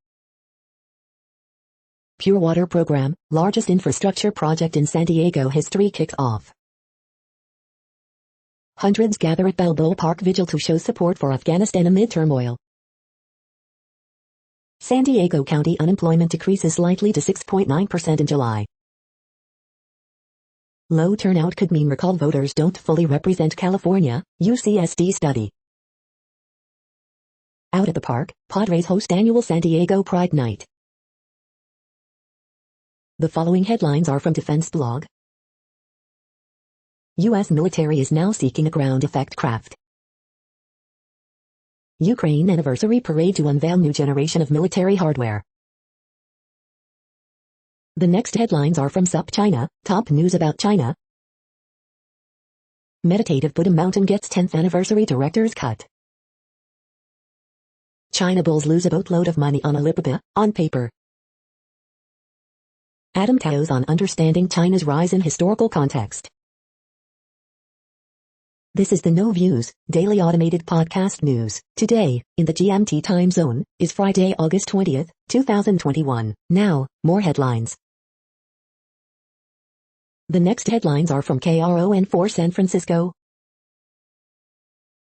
Pure Water Program, largest infrastructure project in San Diego history kicks off. Hundreds gather at Balboa Park Vigil to show support for Afghanistan amid turmoil. San Diego County unemployment decreases slightly to 6.9% in July. Low turnout could mean recalled voters don't fully represent California, UCSD study. Out at the park, Padres host annual San Diego Pride Night. The following headlines are from Defense Blog. U.S. military is now seeking a ground effect craft. Ukraine anniversary parade to unveil new generation of military hardware. The next headlines are from SUP China, top news about China. Meditative Buddha mountain gets 10th anniversary director's cut. China bulls lose a boatload of money on Alibaba, on paper. Adam Tao's on understanding China's rise in historical context. This is the No Views, daily automated podcast news. Today, in the GMT time zone, is Friday, August 20th, 2021. Now, more headlines. The next headlines are from KRON4 San Francisco.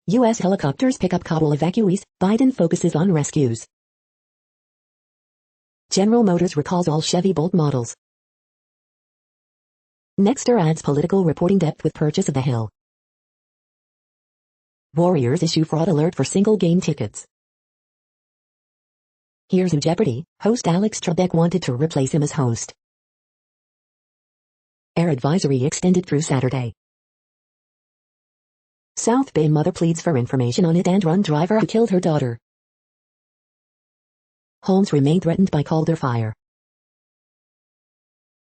U.S. helicopters pick up Kabul evacuees, Biden focuses on rescues. General Motors recalls all Chevy Bolt models. Nexter adds political reporting depth with purchase of the Hill. Warriors issue fraud alert for single game tickets. Here's who Jeopardy! Host Alex Trebek wanted to replace him as host. Air advisory extended through Saturday. South Bay mother pleads for information on hit-and-run driver who killed her daughter. Homes remain threatened by Calder fire.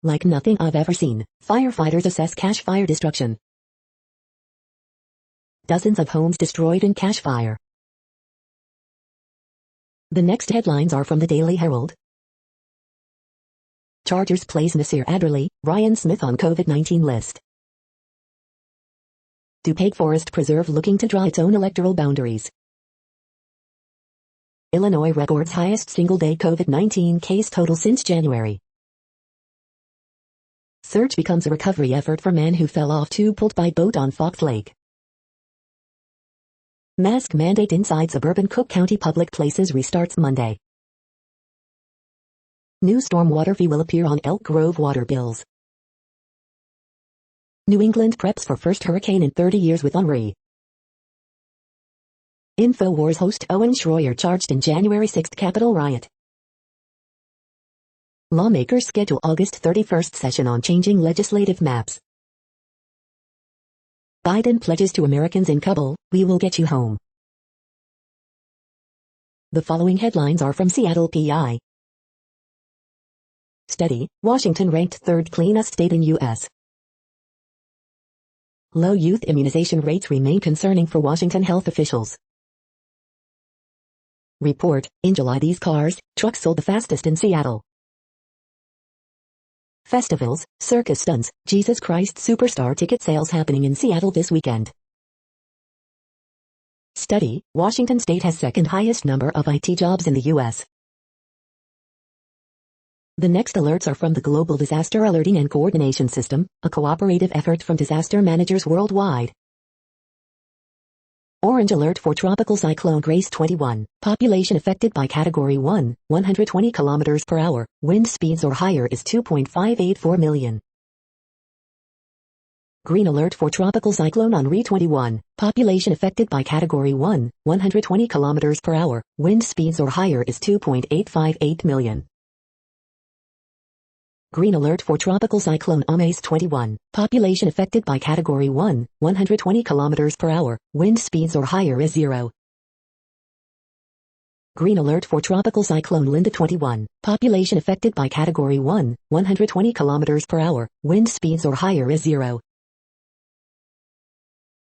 Like nothing I've ever seen, firefighters assess cache fire destruction. Dozens of homes destroyed in cache fire. The next headlines are from the Daily Herald. Chargers place Nasir Adderley, Ryan Smith on COVID-19 list. DuPage Forest Preserve looking to draw its own electoral boundaries. Illinois records highest single-day COVID-19 case total since January. Search becomes a recovery effort for man who fell off tube-pulled by boat on Fox Lake. Mask mandate inside suburban Cook County public places restarts Monday. New stormwater fee will appear on Elk Grove water bills. New England preps for first hurricane in 30 years with Henri. InfoWars host Owen Schroyer charged in January 6 Capitol riot. Lawmakers schedule August 31st session on changing legislative maps. Biden pledges to Americans in Kabul, "We will get you home." The following headlines are from Seattle PI. Study, Washington ranked third cleanest state in U.S. Low youth immunization rates remain concerning for Washington health officials. Report, in July these trucks sold the fastest in Seattle. Festivals, circus stunts, Jesus Christ Superstar ticket sales happening in Seattle this weekend. Study, Washington state has second highest number of IT jobs in the U.S. The next alerts are from the Global Disaster Alerting and Coordination System, a cooperative effort from disaster managers worldwide. Orange alert for Tropical Cyclone Grace 21. Population affected by Category 1, 120 km per hour. Wind speeds or higher is 2.584 million. Green alert for Tropical Cyclone Henri 21. Population affected by Category 1, 120 km per hour. Wind speeds or higher is 2.858 million. Green alert for Tropical Cyclone Amaze 21. Population affected by Category 1, 120 km per hour. Wind speeds or higher is 0. Green alert for Tropical Cyclone Linda 21. Population affected by Category 1, 120 km per hour. Wind speeds or higher is 0.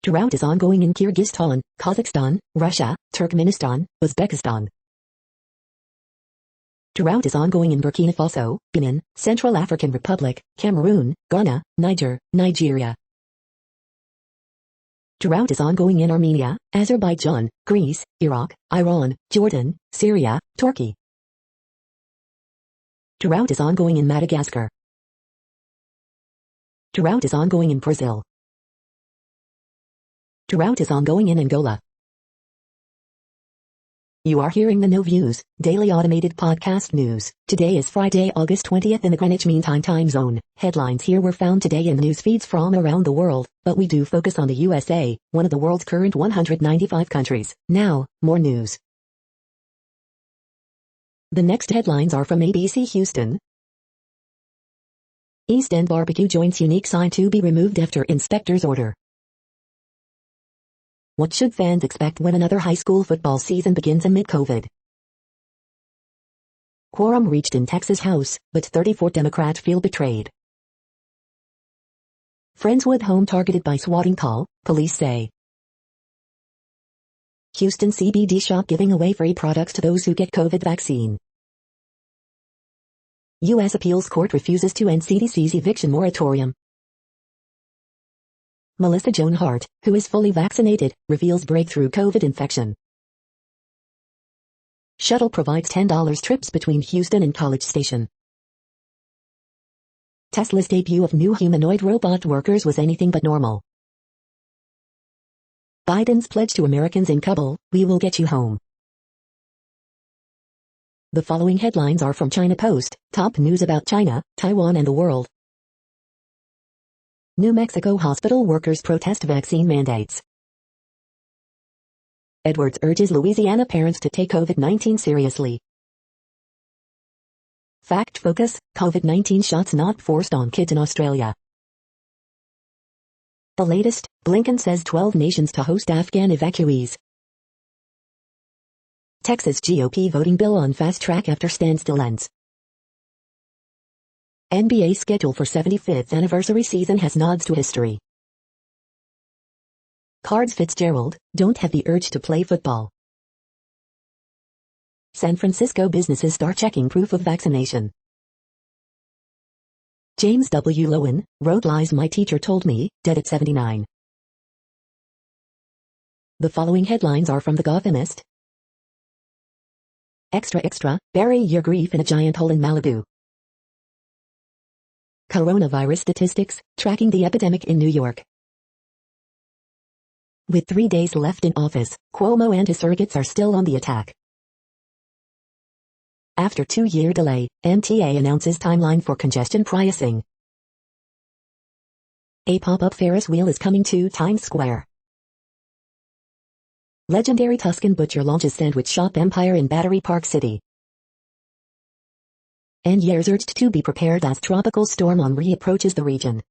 Drought is ongoing in Kyrgyzstan, Kazakhstan, Russia, Turkmenistan, Uzbekistan. Drought is ongoing in Burkina Faso, Benin, Central African Republic, Cameroon, Ghana, Nigeria. Drought is ongoing in Armenia, Azerbaijan, Greece, Iraq, Iran, Jordan, Syria, Turkey. Drought is ongoing in Madagascar. Drought is ongoing in Brazil. Drought is ongoing in Angola. You are hearing the No Views, daily automated podcast news. Today is Friday, August 20th in the Greenwich Mean Time zone. Headlines here were found today in news feeds from around the world, but we do focus on the USA, one of the world's current 195 countries. Now, more news. The next headlines are from ABC Houston. East End Barbecue joints unique sign to be removed after inspector's order. What should fans expect when another high school football season begins amid COVID? Quorum reached in Texas House, but 34 Democrats feel betrayed. Friendswood home targeted by swatting call, police say. Houston CBD shop giving away free products to those who get COVID vaccine. U.S. Appeals Court refuses to end CDC's eviction moratorium. Melissa Joan Hart, who is fully vaccinated, reveals breakthrough COVID infection. Shuttle provides $10 trips between Houston and College Station. Tesla's debut of new humanoid robot workers was anything but normal. Biden's pledge to Americans in Kabul, "We will get you home." The following headlines are from China Post, top news about China, Taiwan and the world. New Mexico hospital workers protest vaccine mandates. Edwards urges Louisiana parents to take COVID-19 seriously. Fact Focus, COVID-19 shots not forced on kids in Australia. The latest, Blinken says 12 nations to host Afghan evacuees. Texas GOP voting bill on fast track after standstill ends. NBA schedule for 75th anniversary season has nods to history. Cards Fitzgerald, don't have the urge to play football. San Francisco businesses start checking proof of vaccination. James W. Lowen, wrote lies my teacher told me, dead at 79. The following headlines are from The Gothamist. Extra, bury your grief in a giant hole in Malibu. Coronavirus statistics, tracking the epidemic in New York. With 3 days left in office, Cuomo and his surrogates are still on the attack. After 2-year delay, MTA announces timeline for congestion pricing. A pop-up Ferris wheel is coming to Times Square. Legendary Tuscan butcher launches sandwich shop empire in Battery Park City. And years urged to be prepared as tropical storm Henri approaches the region.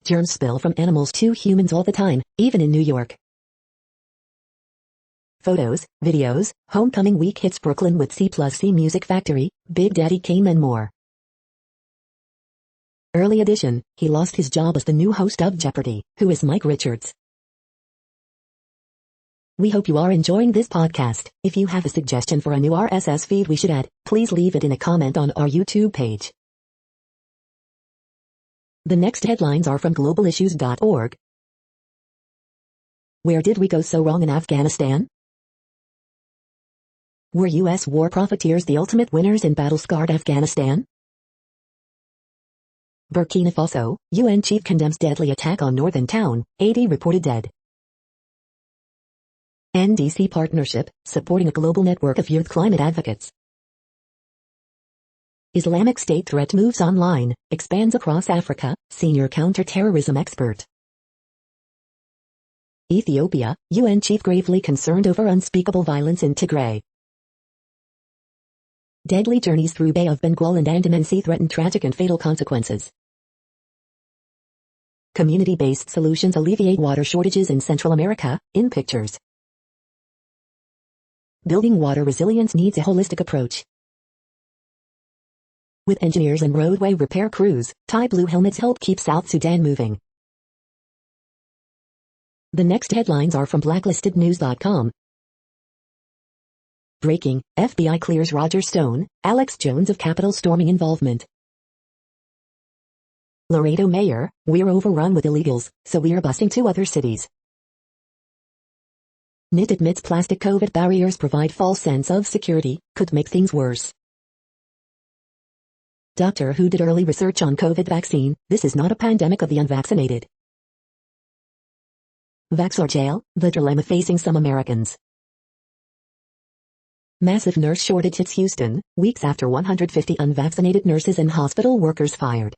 Germs spill from animals to humans all the time, even in New York. Photos, videos, homecoming week hits Brooklyn with C+C Music Factory, Big Daddy Kane and more. Early edition, he lost his job as the new host of Jeopardy! Who is Mike Richards? We hope you are enjoying this podcast. If you have a suggestion for a new RSS feed we should add, please leave it in a comment on our YouTube page. The next headlines are from globalissues.org. Where did we go so wrong in Afghanistan? Were U.S. war profiteers the ultimate winners in battle-scarred Afghanistan? Burkina Faso, UN chief condemns deadly attack on northern town, 80 reported dead. NDC partnership, supporting a global network of youth climate advocates. Islamic State threat moves online, expands across Africa, senior counter-terrorism expert. Ethiopia, UN chief gravely concerned over unspeakable violence in Tigray. Deadly journeys through Bay of Bengal and Andaman Sea threaten tragic and fatal consequences. Community-based solutions alleviate water shortages in Central America, in pictures. Building water resilience needs a holistic approach. With engineers and roadway repair crews, Thai blue helmets help keep South Sudan moving. The next headlines are from blacklistednews.com. Breaking, FBI clears Roger Stone, Alex Jones of Capitol storming involvement. Laredo mayor, we're overrun with illegals, so we're busing to other cities. NIT admits plastic COVID barriers provide false sense of security, could make things worse. Doctor Who did early research on COVID vaccine, this is not a pandemic of the unvaccinated. Vax or jail, the dilemma facing some Americans. Massive nurse shortage hits Houston, weeks after 150 unvaccinated nurses and hospital workers fired.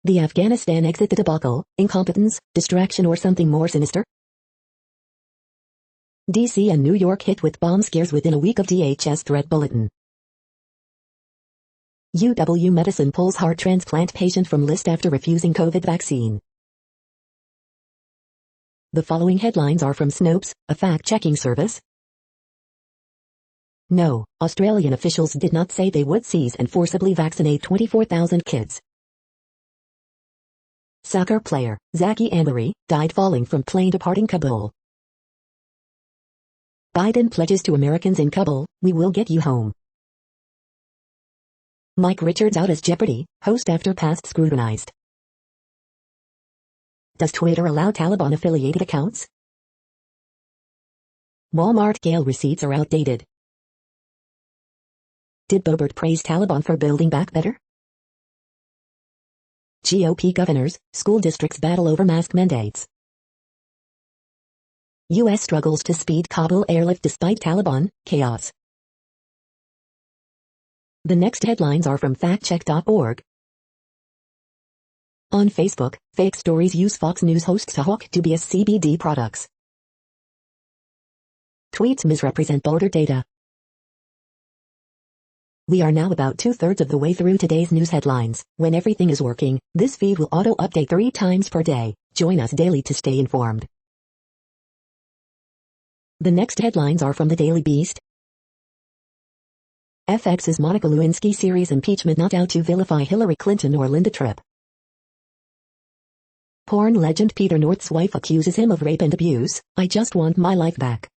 The Afghanistan exit debacle, incompetence, distraction or something more sinister? DC and New York hit with bomb scares within a week of DHS threat bulletin. UW Medicine pulls heart transplant patient from list after refusing COVID vaccine. The following headlines are from Snopes, a fact-checking service. No, Australian officials did not say they would seize and forcibly vaccinate 24,000 kids. Soccer player, Zaki Ambari, died falling from plane departing Kabul. Biden pledges to Americans in Kabul, we will get you home. Mike Richards out as Jeopardy! Host after past scrutinized. Does Twitter allow Taliban-affiliated accounts? Walmart Gale receipts are outdated. Did Boebert praise Taliban for building back better? GOP governors, school districts battle over mask mandates. U.S. struggles to speed Kabul airlift despite Taliban, chaos. The next headlines are from factcheck.org. On Facebook, fake stories use Fox News hosts to hawk dubious CBD products. Tweets misrepresent voter data. We are now about 2/3 of the way through today's news headlines. When everything is working, this feed will auto-update 3 times per day. Join us daily to stay informed. The next headlines are from the Daily Beast. FX's Monica Lewinsky series impeachment not out to vilify Hillary Clinton or Linda Tripp. Porn legend Peter North's wife accuses him of rape and abuse. I just want my life back.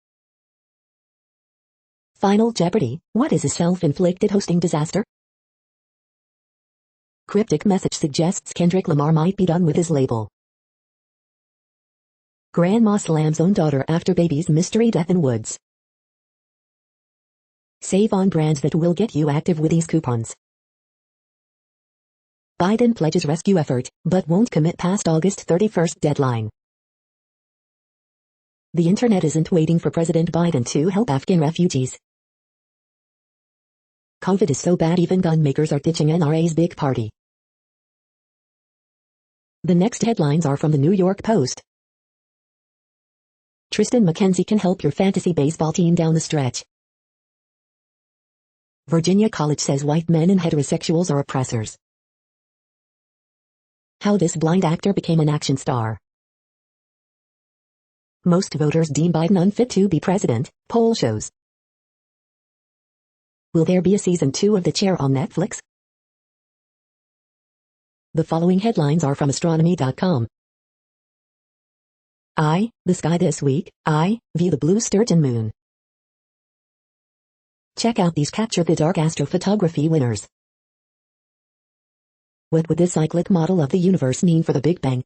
Final Jeopardy! What is a self-inflicted hosting disaster? Cryptic message suggests Kendrick Lamar might be done with his label. Grandma slams own daughter after baby's mystery death in woods. Save on brands that will get you active with these coupons. Biden pledges rescue effort, but won't commit past August 31st deadline. The internet isn't waiting for President Biden to help Afghan refugees. COVID is so bad even gun makers are ditching NRA's big party. The next headlines are from the New York Post. Tristan McKenzie can help your fantasy baseball team down the stretch. Virginia College says white men and heterosexuals are oppressors. How this blind actor became an action star. Most voters deem Biden unfit to be president, poll shows. Will there be a season 2 of The Chair on Netflix? The following headlines are from astronomy.com. The sky this week. View the blue sturgeon moon. Check out these Capture the Dark astrophotography winners. What would this cyclic model of the universe mean for the Big Bang?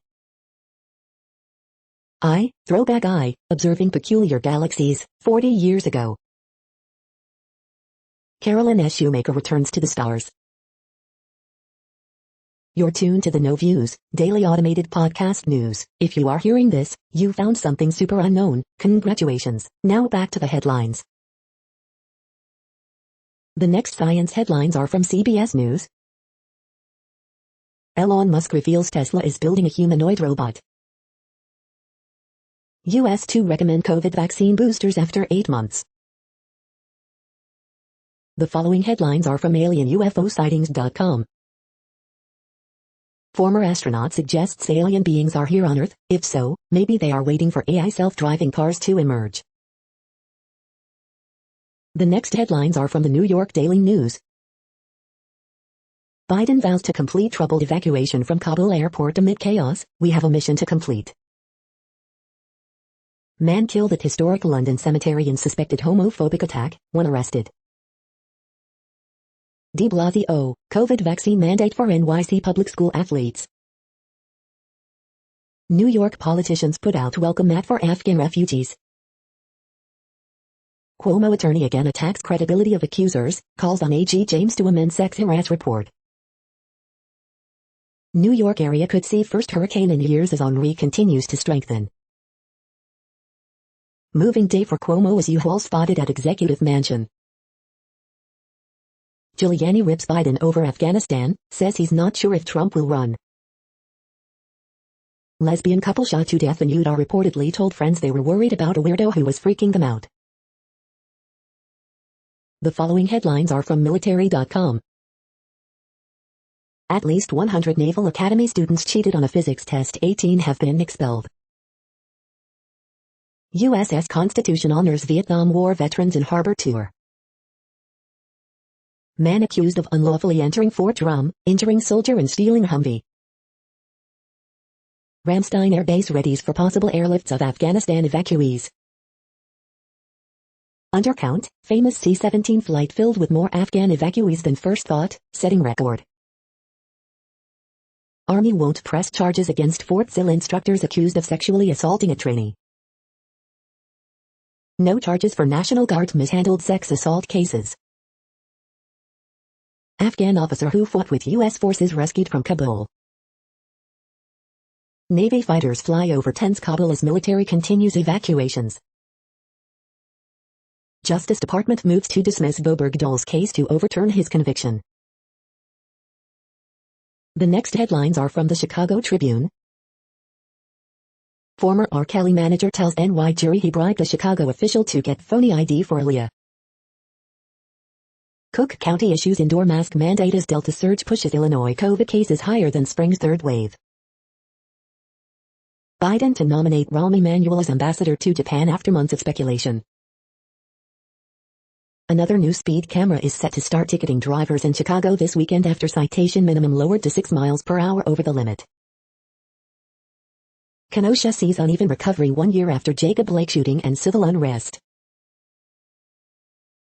Throwback observing peculiar galaxies, 40 years ago. Carolyn S. Shoemaker returns to the stars. You're tuned to the No Views, daily automated podcast news. If you are hearing this, you found something super unknown. Congratulations. Now back to the headlines. The next science headlines are from CBS News. Elon Musk reveals Tesla is building a humanoid robot. US to recommend COVID vaccine boosters after 8 months. The following headlines are from alienUFOsightings.com. Former astronaut suggests alien beings are here on Earth. If so, maybe they are waiting for AI self-driving cars to emerge. The next headlines are from the New York Daily News. Biden vows to complete troubled evacuation from Kabul airport amid chaos. We have a mission to complete. Man killed at historic London cemetery in suspected homophobic attack, 1 arrested. De Blasio, COVID vaccine mandate for NYC public school athletes. New York politicians put out welcome mat for Afghan refugees. Cuomo attorney again attacks credibility of accusers, calls on AG James to amend sex harass report. New York area could see first hurricane in years as Henri continues to strengthen. Moving day for Cuomo as U-Haul spotted at Executive Mansion. Giuliani rips Biden over Afghanistan, says he's not sure if Trump will run. Lesbian couple shot to death in Utah reportedly told friends they were worried about a weirdo who was freaking them out. The following headlines are from military.com. At least 100 Naval Academy students cheated on a physics test. 18 have been expelled. USS Constitution honors Vietnam War veterans in harbor tour. Man accused of unlawfully entering Fort Drum, injuring soldier and stealing Humvee. Ramstein Air Base readies for possible airlifts of Afghanistan evacuees. Undercount, famous C-17 flight filled with more Afghan evacuees than first thought, setting record. Army won't press charges against Fort Sill instructors accused of sexually assaulting a trainee. No charges for National Guard mishandled sex assault cases. Afghan officer who fought with U.S. forces rescued from Kabul. Navy fighters fly over tense Kabul as military continues evacuations. Justice Department moves to dismiss Bo Bergdahl's case to overturn his conviction. The next headlines are from the Chicago Tribune. Former R. Kelly manager tells NY jury he bribed a Chicago official to get phony ID for Aaliyah. Cook County issues indoor mask mandate as Delta surge pushes Illinois COVID cases higher than spring's third wave. Biden to nominate Rahm Emanuel as ambassador to Japan after months of speculation. Another new speed camera is set to start ticketing drivers in Chicago this weekend after citation minimum lowered to 6 miles per hour over the limit. Kenosha sees uneven recovery 1 year after Jacob Blake shooting and civil unrest.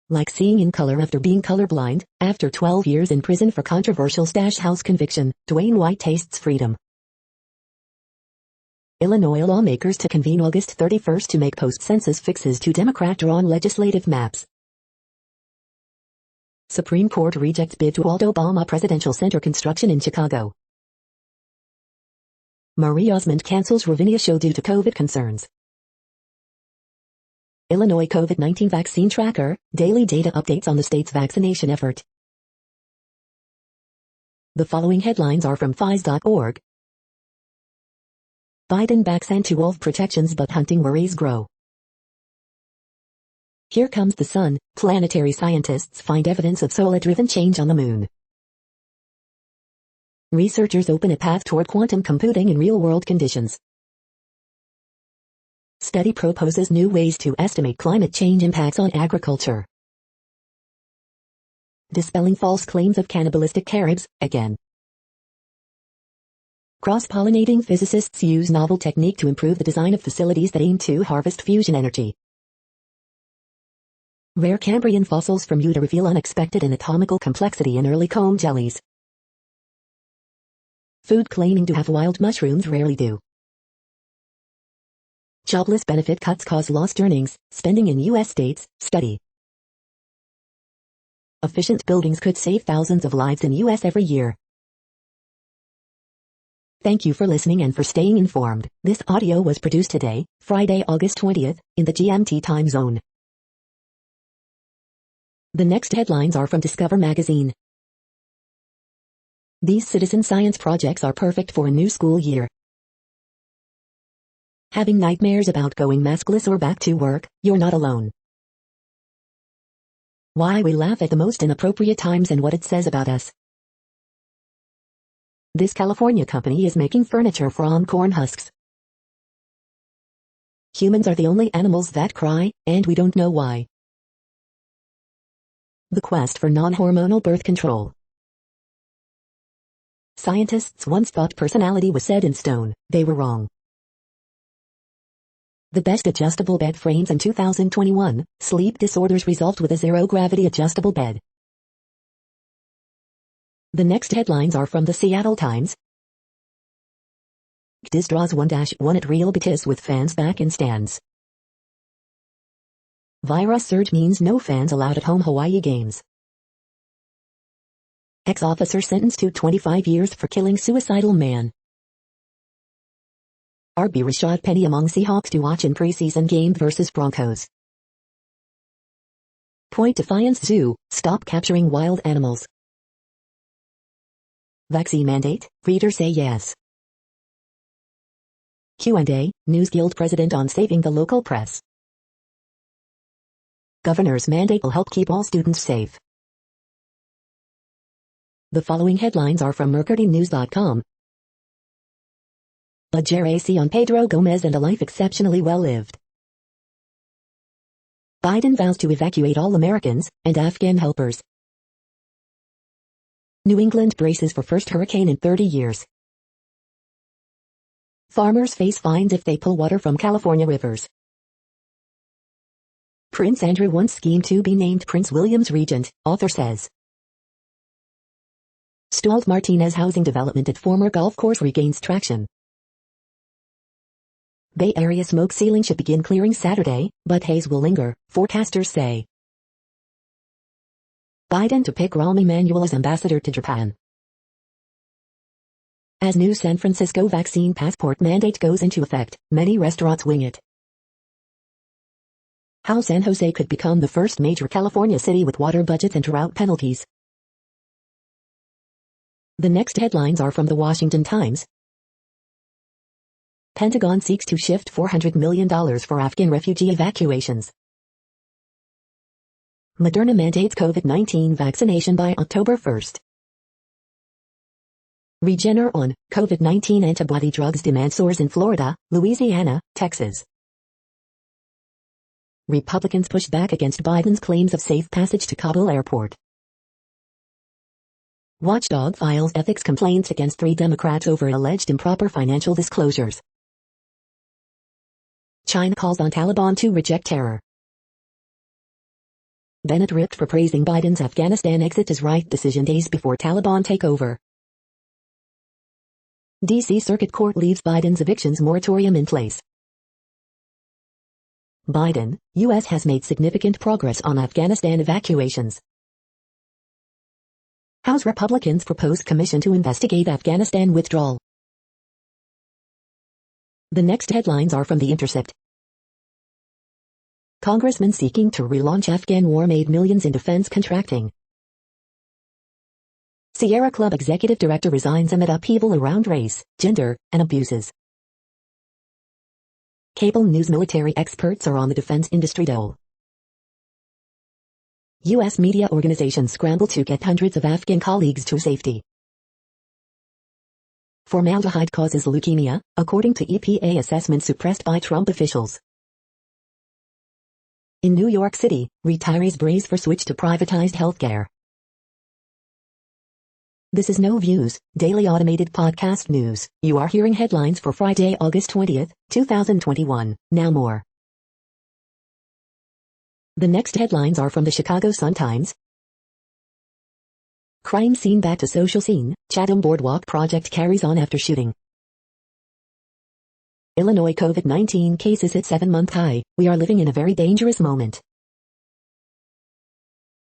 Like seeing in color after being colorblind, after 12 years in prison for controversial stash house conviction, Dwayne White tastes freedom. Illinois lawmakers to convene August 31st to make post-census fixes to Democrat-drawn legislative maps. Supreme Court rejects bid to halt Obama Presidential Center construction in Chicago. Marie Osmond cancels Ravinia show due to COVID concerns. Illinois COVID-19 vaccine tracker, daily data updates on the state's vaccination effort. The following headlines are from Phys.org. Biden backs anti-wolf protections but hunting worries grow. Here comes the sun. Planetary scientists find evidence of solar-driven change on the moon. Researchers open a path toward quantum computing in real-world conditions. Study proposes new ways to estimate climate change impacts on agriculture. Dispelling false claims of cannibalistic Caribs, again. Cross-pollinating physicists use novel technique to improve the design of facilities that aim to harvest fusion energy. Rare Cambrian fossils from Utah reveal unexpected anatomical complexity in early comb jellies. Food claiming to have wild mushrooms rarely do. Jobless benefit cuts cause lost earnings, spending in U.S. states, study. Efficient buildings could save thousands of lives in U.S. every year. Thank you for listening and for staying informed. This audio was produced today, Friday, August 20th, in the GMT time zone. The next headlines are from Discover magazine. These citizen science projects are perfect for a new school year. Having nightmares about going maskless or back to work? You're not alone. Why we laugh at the most inappropriate times and what it says about us. This California company is making furniture from corn husks. Humans are the only animals that cry, and we don't know why. The quest for non-hormonal birth control. Scientists once thought personality was set in stone. They were wrong. The best adjustable bed frames in 2021, sleep disorders resolved with a zero-gravity adjustable bed. The next headlines are from the Seattle Times. Diz draws 1-1 at Real Betis with fans back in stands. Virus surge means no fans allowed at home Hawaii games. Ex-officer sentenced to 25 years for killing suicidal man. RB Rashad Penny among Seahawks to watch in preseason game versus Broncos. Point Defiance Zoo, stop capturing wild animals. Vaccine mandate, readers say yes. Q&A, News Guild president on saving the local press. Governor's mandate will help keep all students safe. The following headlines are from MercuryNews.com. Budget on Pedro Gomez and a life exceptionally well-lived. Biden vows to evacuate all Americans and Afghan helpers. New England braces for first hurricane in 30 years. Farmers face fines if they pull water from California rivers. Prince Andrew once schemed to be named Prince William's regent, author says. Stalled Martinez housing development at former golf course regains traction. Bay Area smoke ceiling should begin clearing Saturday, but haze will linger, forecasters say. Biden to pick Rahm Emanuel as ambassador to Japan. As new San Francisco vaccine passport mandate goes into effect, many restaurants wing it. How San Jose could become the first major California city with water budgets and drought penalties. The next headlines are from the Washington Times. Pentagon seeks to shift $400 million for Afghan refugee evacuations. Moderna mandates COVID-19 vaccination by October 1st. Regeneron, COVID-19 antibody drugs demand soars in Florida, Louisiana, Texas. Republicans push back against Biden's claims of safe passage to Kabul airport. Watchdog files ethics complaints against 3 Democrats over alleged improper financial disclosures. China calls on Taliban to reject terror. Bennett ripped for praising Biden's Afghanistan exit as right decision days before Taliban takeover. D.C. Circuit Court leaves Biden's evictions moratorium in place. Biden, U.S. has made significant progress on Afghanistan evacuations. House Republicans proposed commission to investigate Afghanistan withdrawal. The next headlines are from The Intercept. Congressman seeking to relaunch Afghan war made millions in defense contracting. Sierra Club executive director resigns amid upheaval around race, gender, and abuses. Cable news military experts are on the defense industry dole. U.S. media organizations scramble to get hundreds of Afghan colleagues to safety. Formaldehyde causes leukemia, according to EPA assessment suppressed by Trump officials. In New York City, retirees brace for switch to privatized healthcare. This is No Views, daily automated podcast news. You are hearing headlines for Friday, August 20th, 2021. Now more. The next headlines are from the Chicago Sun-Times. Crime scene back to social scene, Chatham Boardwalk project carries on after shooting. Illinois COVID-19 cases hit 7-month high. We are living in a very dangerous moment.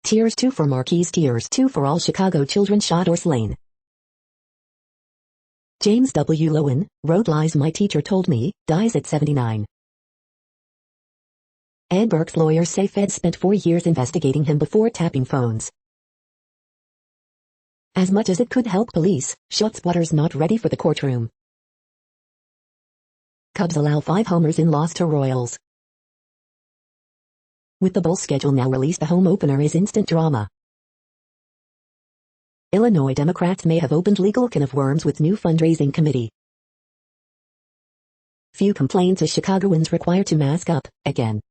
Tears 2 for Marquise, tears 2 for all Chicago children shot or slain. James W. Lowen, wrote Lies My Teacher Told Me, dies at 79. Ed Burke's lawyers say Fed spent 4 years investigating him before tapping phones. As much as it could help police, ShotSpotter's not ready for the courtroom. Cubs allow 5 homers in loss to Royals. With the Bulls schedule now released, the home opener is instant drama. Illinois Democrats may have opened legal can of worms with new fundraising committee. Few complaints as Chicagoans required to mask up, again.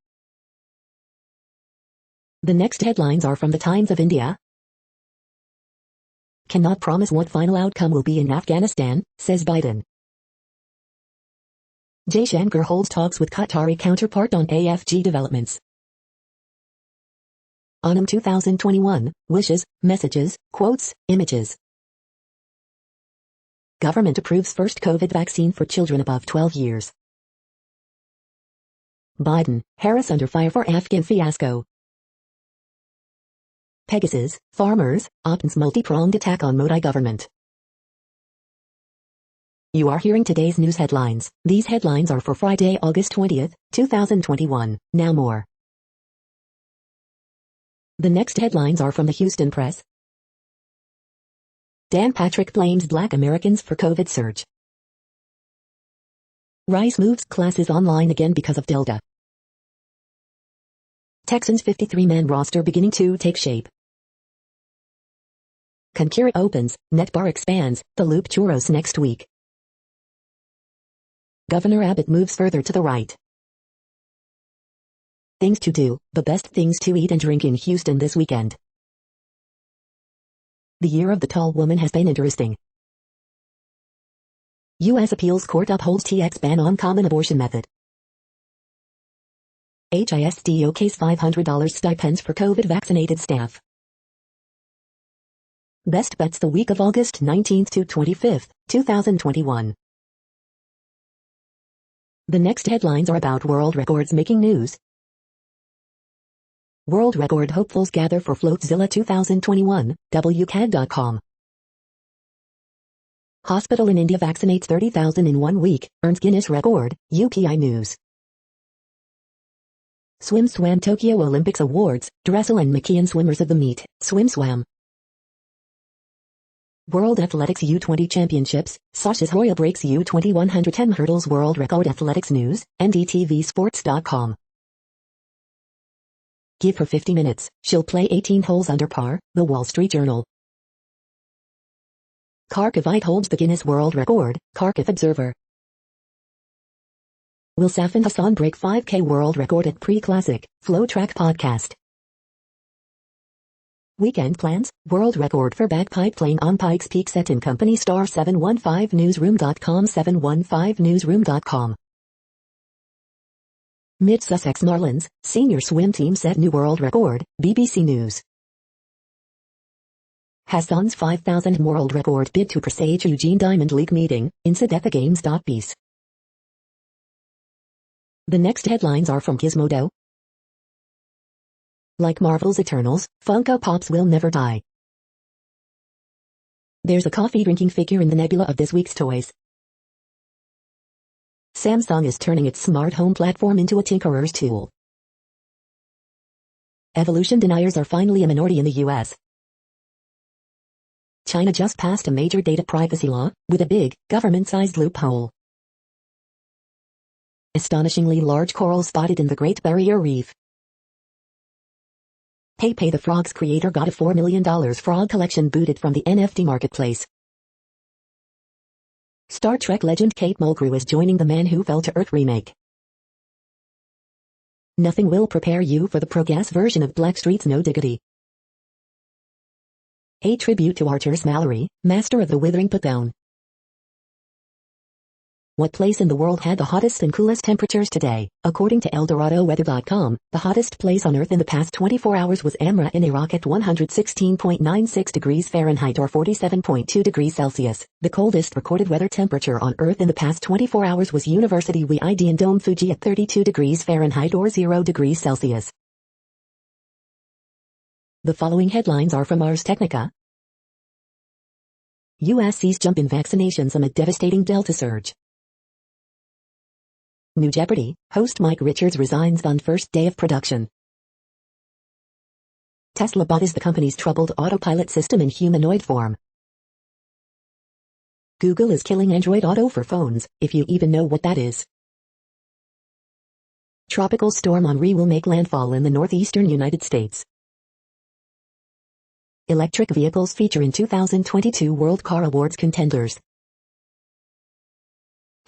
The next headlines are from the Times of India. Cannot promise what final outcome will be in Afghanistan, says Biden. Jaishankar holds talks with Qatari counterpart on AFG developments. Onam 2021, wishes, messages, quotes, images. Government approves first COVID vaccine for children above 12 years. Biden, Harris under fire for Afghan fiasco. Pegasus, farmers, Optin's multi-pronged attack on Modi government. You are hearing today's news headlines. These headlines are for Friday, August 20th, 2021. Now more. The next headlines are from the Houston Press. Dan Patrick blames Black Americans for COVID surge. Rice moves classes online again because of Delta. Texans 53-man roster beginning to take shape. Concurrent opens, Netbar expands, the Loop Churros next week. Governor Abbott moves further to the right. Things to do, the best things to eat and drink in Houston this weekend. The year of the tall woman has been interesting. U.S. Appeals Court upholds TX ban on common abortion method. HISD okays $500 stipends for COVID-vaccinated staff. Best bets the week of August 19th to 25th, 2021. The next headlines are about world records making news. World record hopefuls gather for Floatzilla 2021, WCAD.com. Hospital in India vaccinates 30,000 in 1 week, earns Guinness record, UPI News. Swim swam Tokyo Olympics awards, Dressel and McKeon swimmers of the meet, swim swam. World Athletics U20 Championships, Sasha Hoyle breaks U20 110 hurdles world record athletics news, NDTVsports.com. Give her 50 minutes, she'll play 18 holes under par, The Wall Street Journal. Kharkivite holds the Guinness World Record, Kharkiv Observer. Will Safin Hassan break 5K world record at Pre-Classic, Flow Track Podcast. Weekend plans, world record for bagpipe playing on Pikes Peak set in company star 715newsroom.com 715newsroom.com. Mid-Sussex Marlins, senior swim team set new world record, BBC News. Hassan's 5,000 world record bid to presage Eugene Diamond League meeting, InsideTheGames.Peace. The next headlines are from Gizmodo. Like Marvel's Eternals, Funko Pops will never die. There's a coffee-drinking figure in the nebula of this week's toys. Samsung is turning its smart home platform into a tinkerer's tool. Evolution deniers are finally a minority in the U.S. China just passed a major data privacy law, with a big, government-sized loophole. Astonishingly large coral spotted in the Great Barrier Reef. Pay the Frog's creator got a $4 million frog collection booted from the NFT marketplace. Star Trek legend Kate Mulgrew is joining the Man Who Fell to Earth remake. Nothing will prepare you for the pro-gas version of Blackstreet's No Diggity. A tribute to Artemis Mallory, master of the withering putdown. What place in the world had the hottest and coolest temperatures today? According to ElDoradoWeather.com, the hottest place on Earth in the past 24 hours was Amra in Iraq at 116.96 degrees Fahrenheit or 47.2 degrees Celsius. The coldest recorded weather temperature on Earth in the past 24 hours was University WID in Dome Fuji at 32 degrees Fahrenheit or 0 degrees Celsius. The following headlines are from Ars Technica. U.S. sees jump in vaccinations amid devastating Delta surge. New Jeopardy! Host Mike Richards resigns on first day of production. Tesla bot is the company's troubled autopilot system in humanoid form. Google is killing Android Auto for phones, if you even know what that is. Tropical storm Henri will make landfall in the northeastern United States. Electric vehicles feature in 2022 World Car Awards contenders.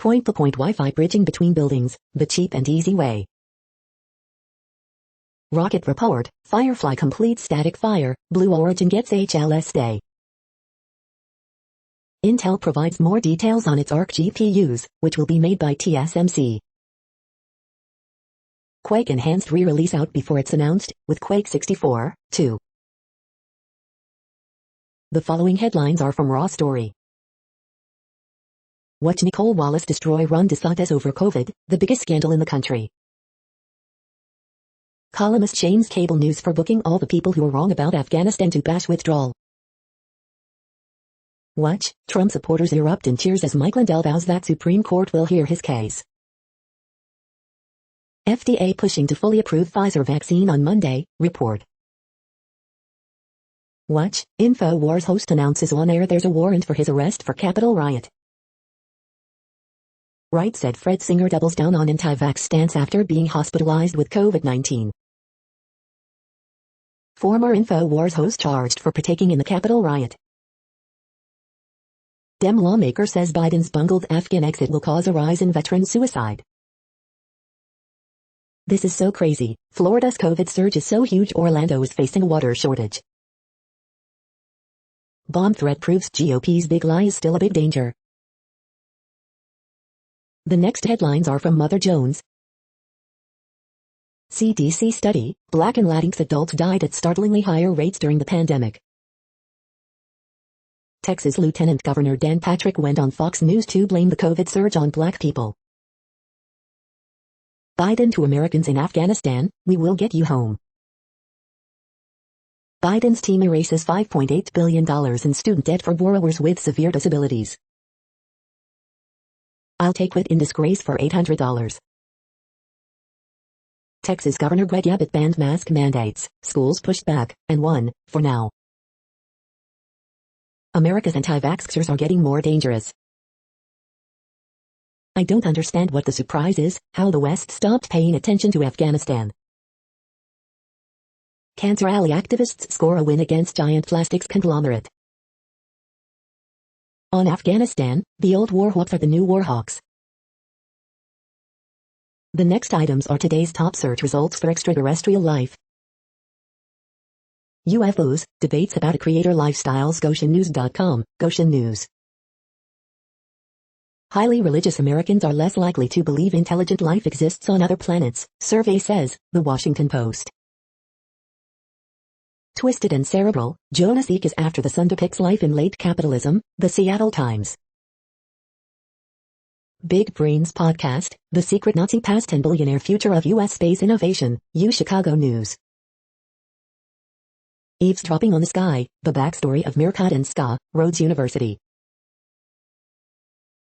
Point-to-point Wi-Fi bridging between buildings, the cheap and easy way. Rocket report, Firefly completes static fire, Blue Origin gets HLS day. Intel provides more details on its Arc GPUs, which will be made by TSMC. Quake enhanced re-release out before it's announced, with Quake 64, 2. The following headlines are from Raw Story. Watch Nicole Wallace destroy Ron DeSantis over COVID, the biggest scandal in the country. Columnist shames cable news for booking all the people who are wrong about Afghanistan to bash withdrawal. Watch, Trump supporters erupt in tears as Mike Lindell vows that Supreme Court will hear his case. FDA pushing to fully approve Pfizer vaccine on Monday, report. Watch, InfoWars host announces on air there's a warrant for his arrest for Capitol riot. Wright said Fred Singer doubles down on anti-vax stance after being hospitalized with COVID-19. Former InfoWars host charged for partaking in the Capitol riot. Dem lawmaker says Biden's bungled Afghan exit will cause a rise in veteran suicide. This is so crazy. Florida's COVID surge is so huge Orlando is facing a water shortage. Bomb threat proves GOP's big lie is still a big danger. The next headlines are from Mother Jones. CDC study, Black and Latinx adults died at startlingly higher rates during the pandemic. Texas Lieutenant Governor Dan Patrick went on Fox News to blame the COVID surge on Black people. Biden to Americans in Afghanistan, we will get you home. Biden's team erases $5.8 billion in student debt for borrowers with severe disabilities. I'll take quit in disgrace for $800. Texas Governor Greg Abbott banned mask mandates, schools pushed back, and won, for now. America's anti-vaxxers are getting more dangerous. I don't understand what the surprise is, how the West stopped paying attention to Afghanistan. Cancer Alley activists score a win against giant plastics conglomerate. On Afghanistan, the old warhawks are the new warhawks. The next items are today's top search results for extraterrestrial life. UFOs, debates about a creator lifestyles GoshenNews.com, Goshen News. Highly religious Americans are less likely to believe intelligent life exists on other planets, survey says, The Washington Post. Twisted and cerebral, Jonas Eek is after the sun depicts life in late capitalism, The Seattle Times. Big Brains Podcast, The Secret Nazi Past and Billionaire Future of U.S. Space Innovation, Chicago News. Eavesdropping on the Sky, The Backstory of Meerkat and Ska, Rhodes University.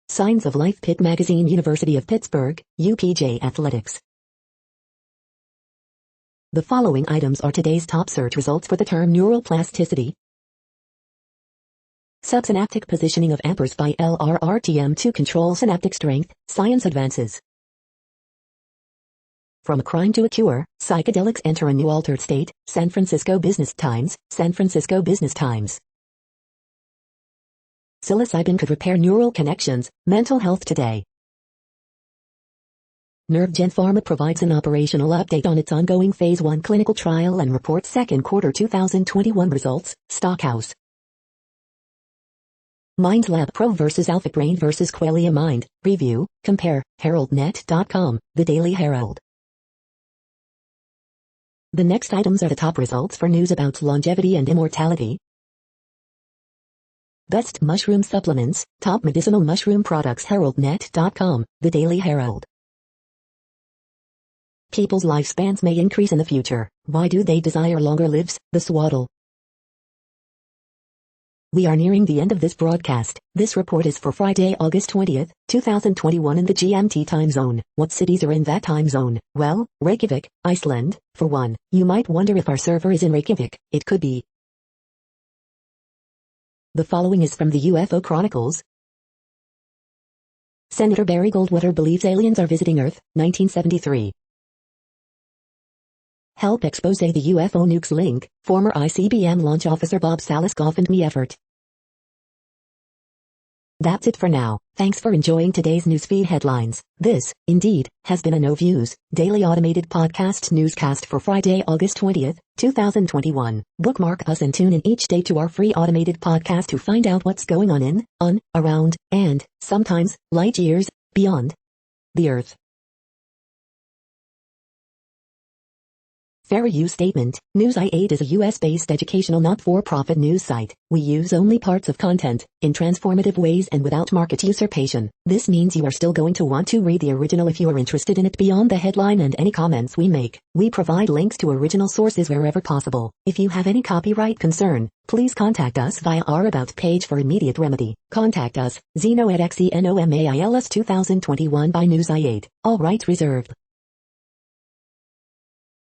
Signs of Life Pitt Magazine University of Pittsburgh, UPJ Athletics. The following items are today's top search results for the term neural plasticity. Subsynaptic positioning of ampers by LRRTM to control synaptic strength, science advances. From a crime to a cure, psychedelics enter a new altered state. San Francisco Business Times. San Francisco Business Times. Psilocybin could repair neural connections. Mental Health Today. NerveGen Pharma provides an operational update on its ongoing Phase 1 clinical trial and reports second quarter 2021 results. Stockhouse. MindLab Pro vs AlphaBrain vs Qualia Mind. Review, compare. HeraldNet.com, The Daily Herald. The next items are the top results for news about longevity and immortality. Best mushroom supplements, top medicinal mushroom products. HeraldNet.com, The Daily Herald. People's lifespans may increase in the future. Why do they desire longer lives? The Swaddle. We are nearing the end of this broadcast. This report is for Friday, August 20th, 2021 in the GMT time zone. What cities are in that time zone? Well, Reykjavik, Iceland, for one. You might wonder if our server is in Reykjavik. It could be. The following is from the UFO Chronicles. Senator Barry Goldwater believes aliens are visiting Earth, 1973. Help expose the UFO nukes link. Former ICBM launch officer Bob Salas coffined me effort. That's it for now. Thanks for enjoying today's newsfeed headlines. This, indeed, has been a No Views, daily automated podcast newscast for Friday, August 20th, 2021. Bookmark us and tune in each day to our free automated podcast to find out what's going on, around, and, sometimes, light years, beyond the Earth. Fair use statement. News8 is a US-based educational not-for-profit news site. We use only parts of content, in transformative ways and without market usurpation. This means you are still going to want to read the original if you are interested in it beyond the headline and any comments we make. We provide links to original sources wherever possible. If you have any copyright concern, please contact us via our About page for immediate remedy. Contact us, Zeno at XENOMAILS 2021 by News8. All rights reserved.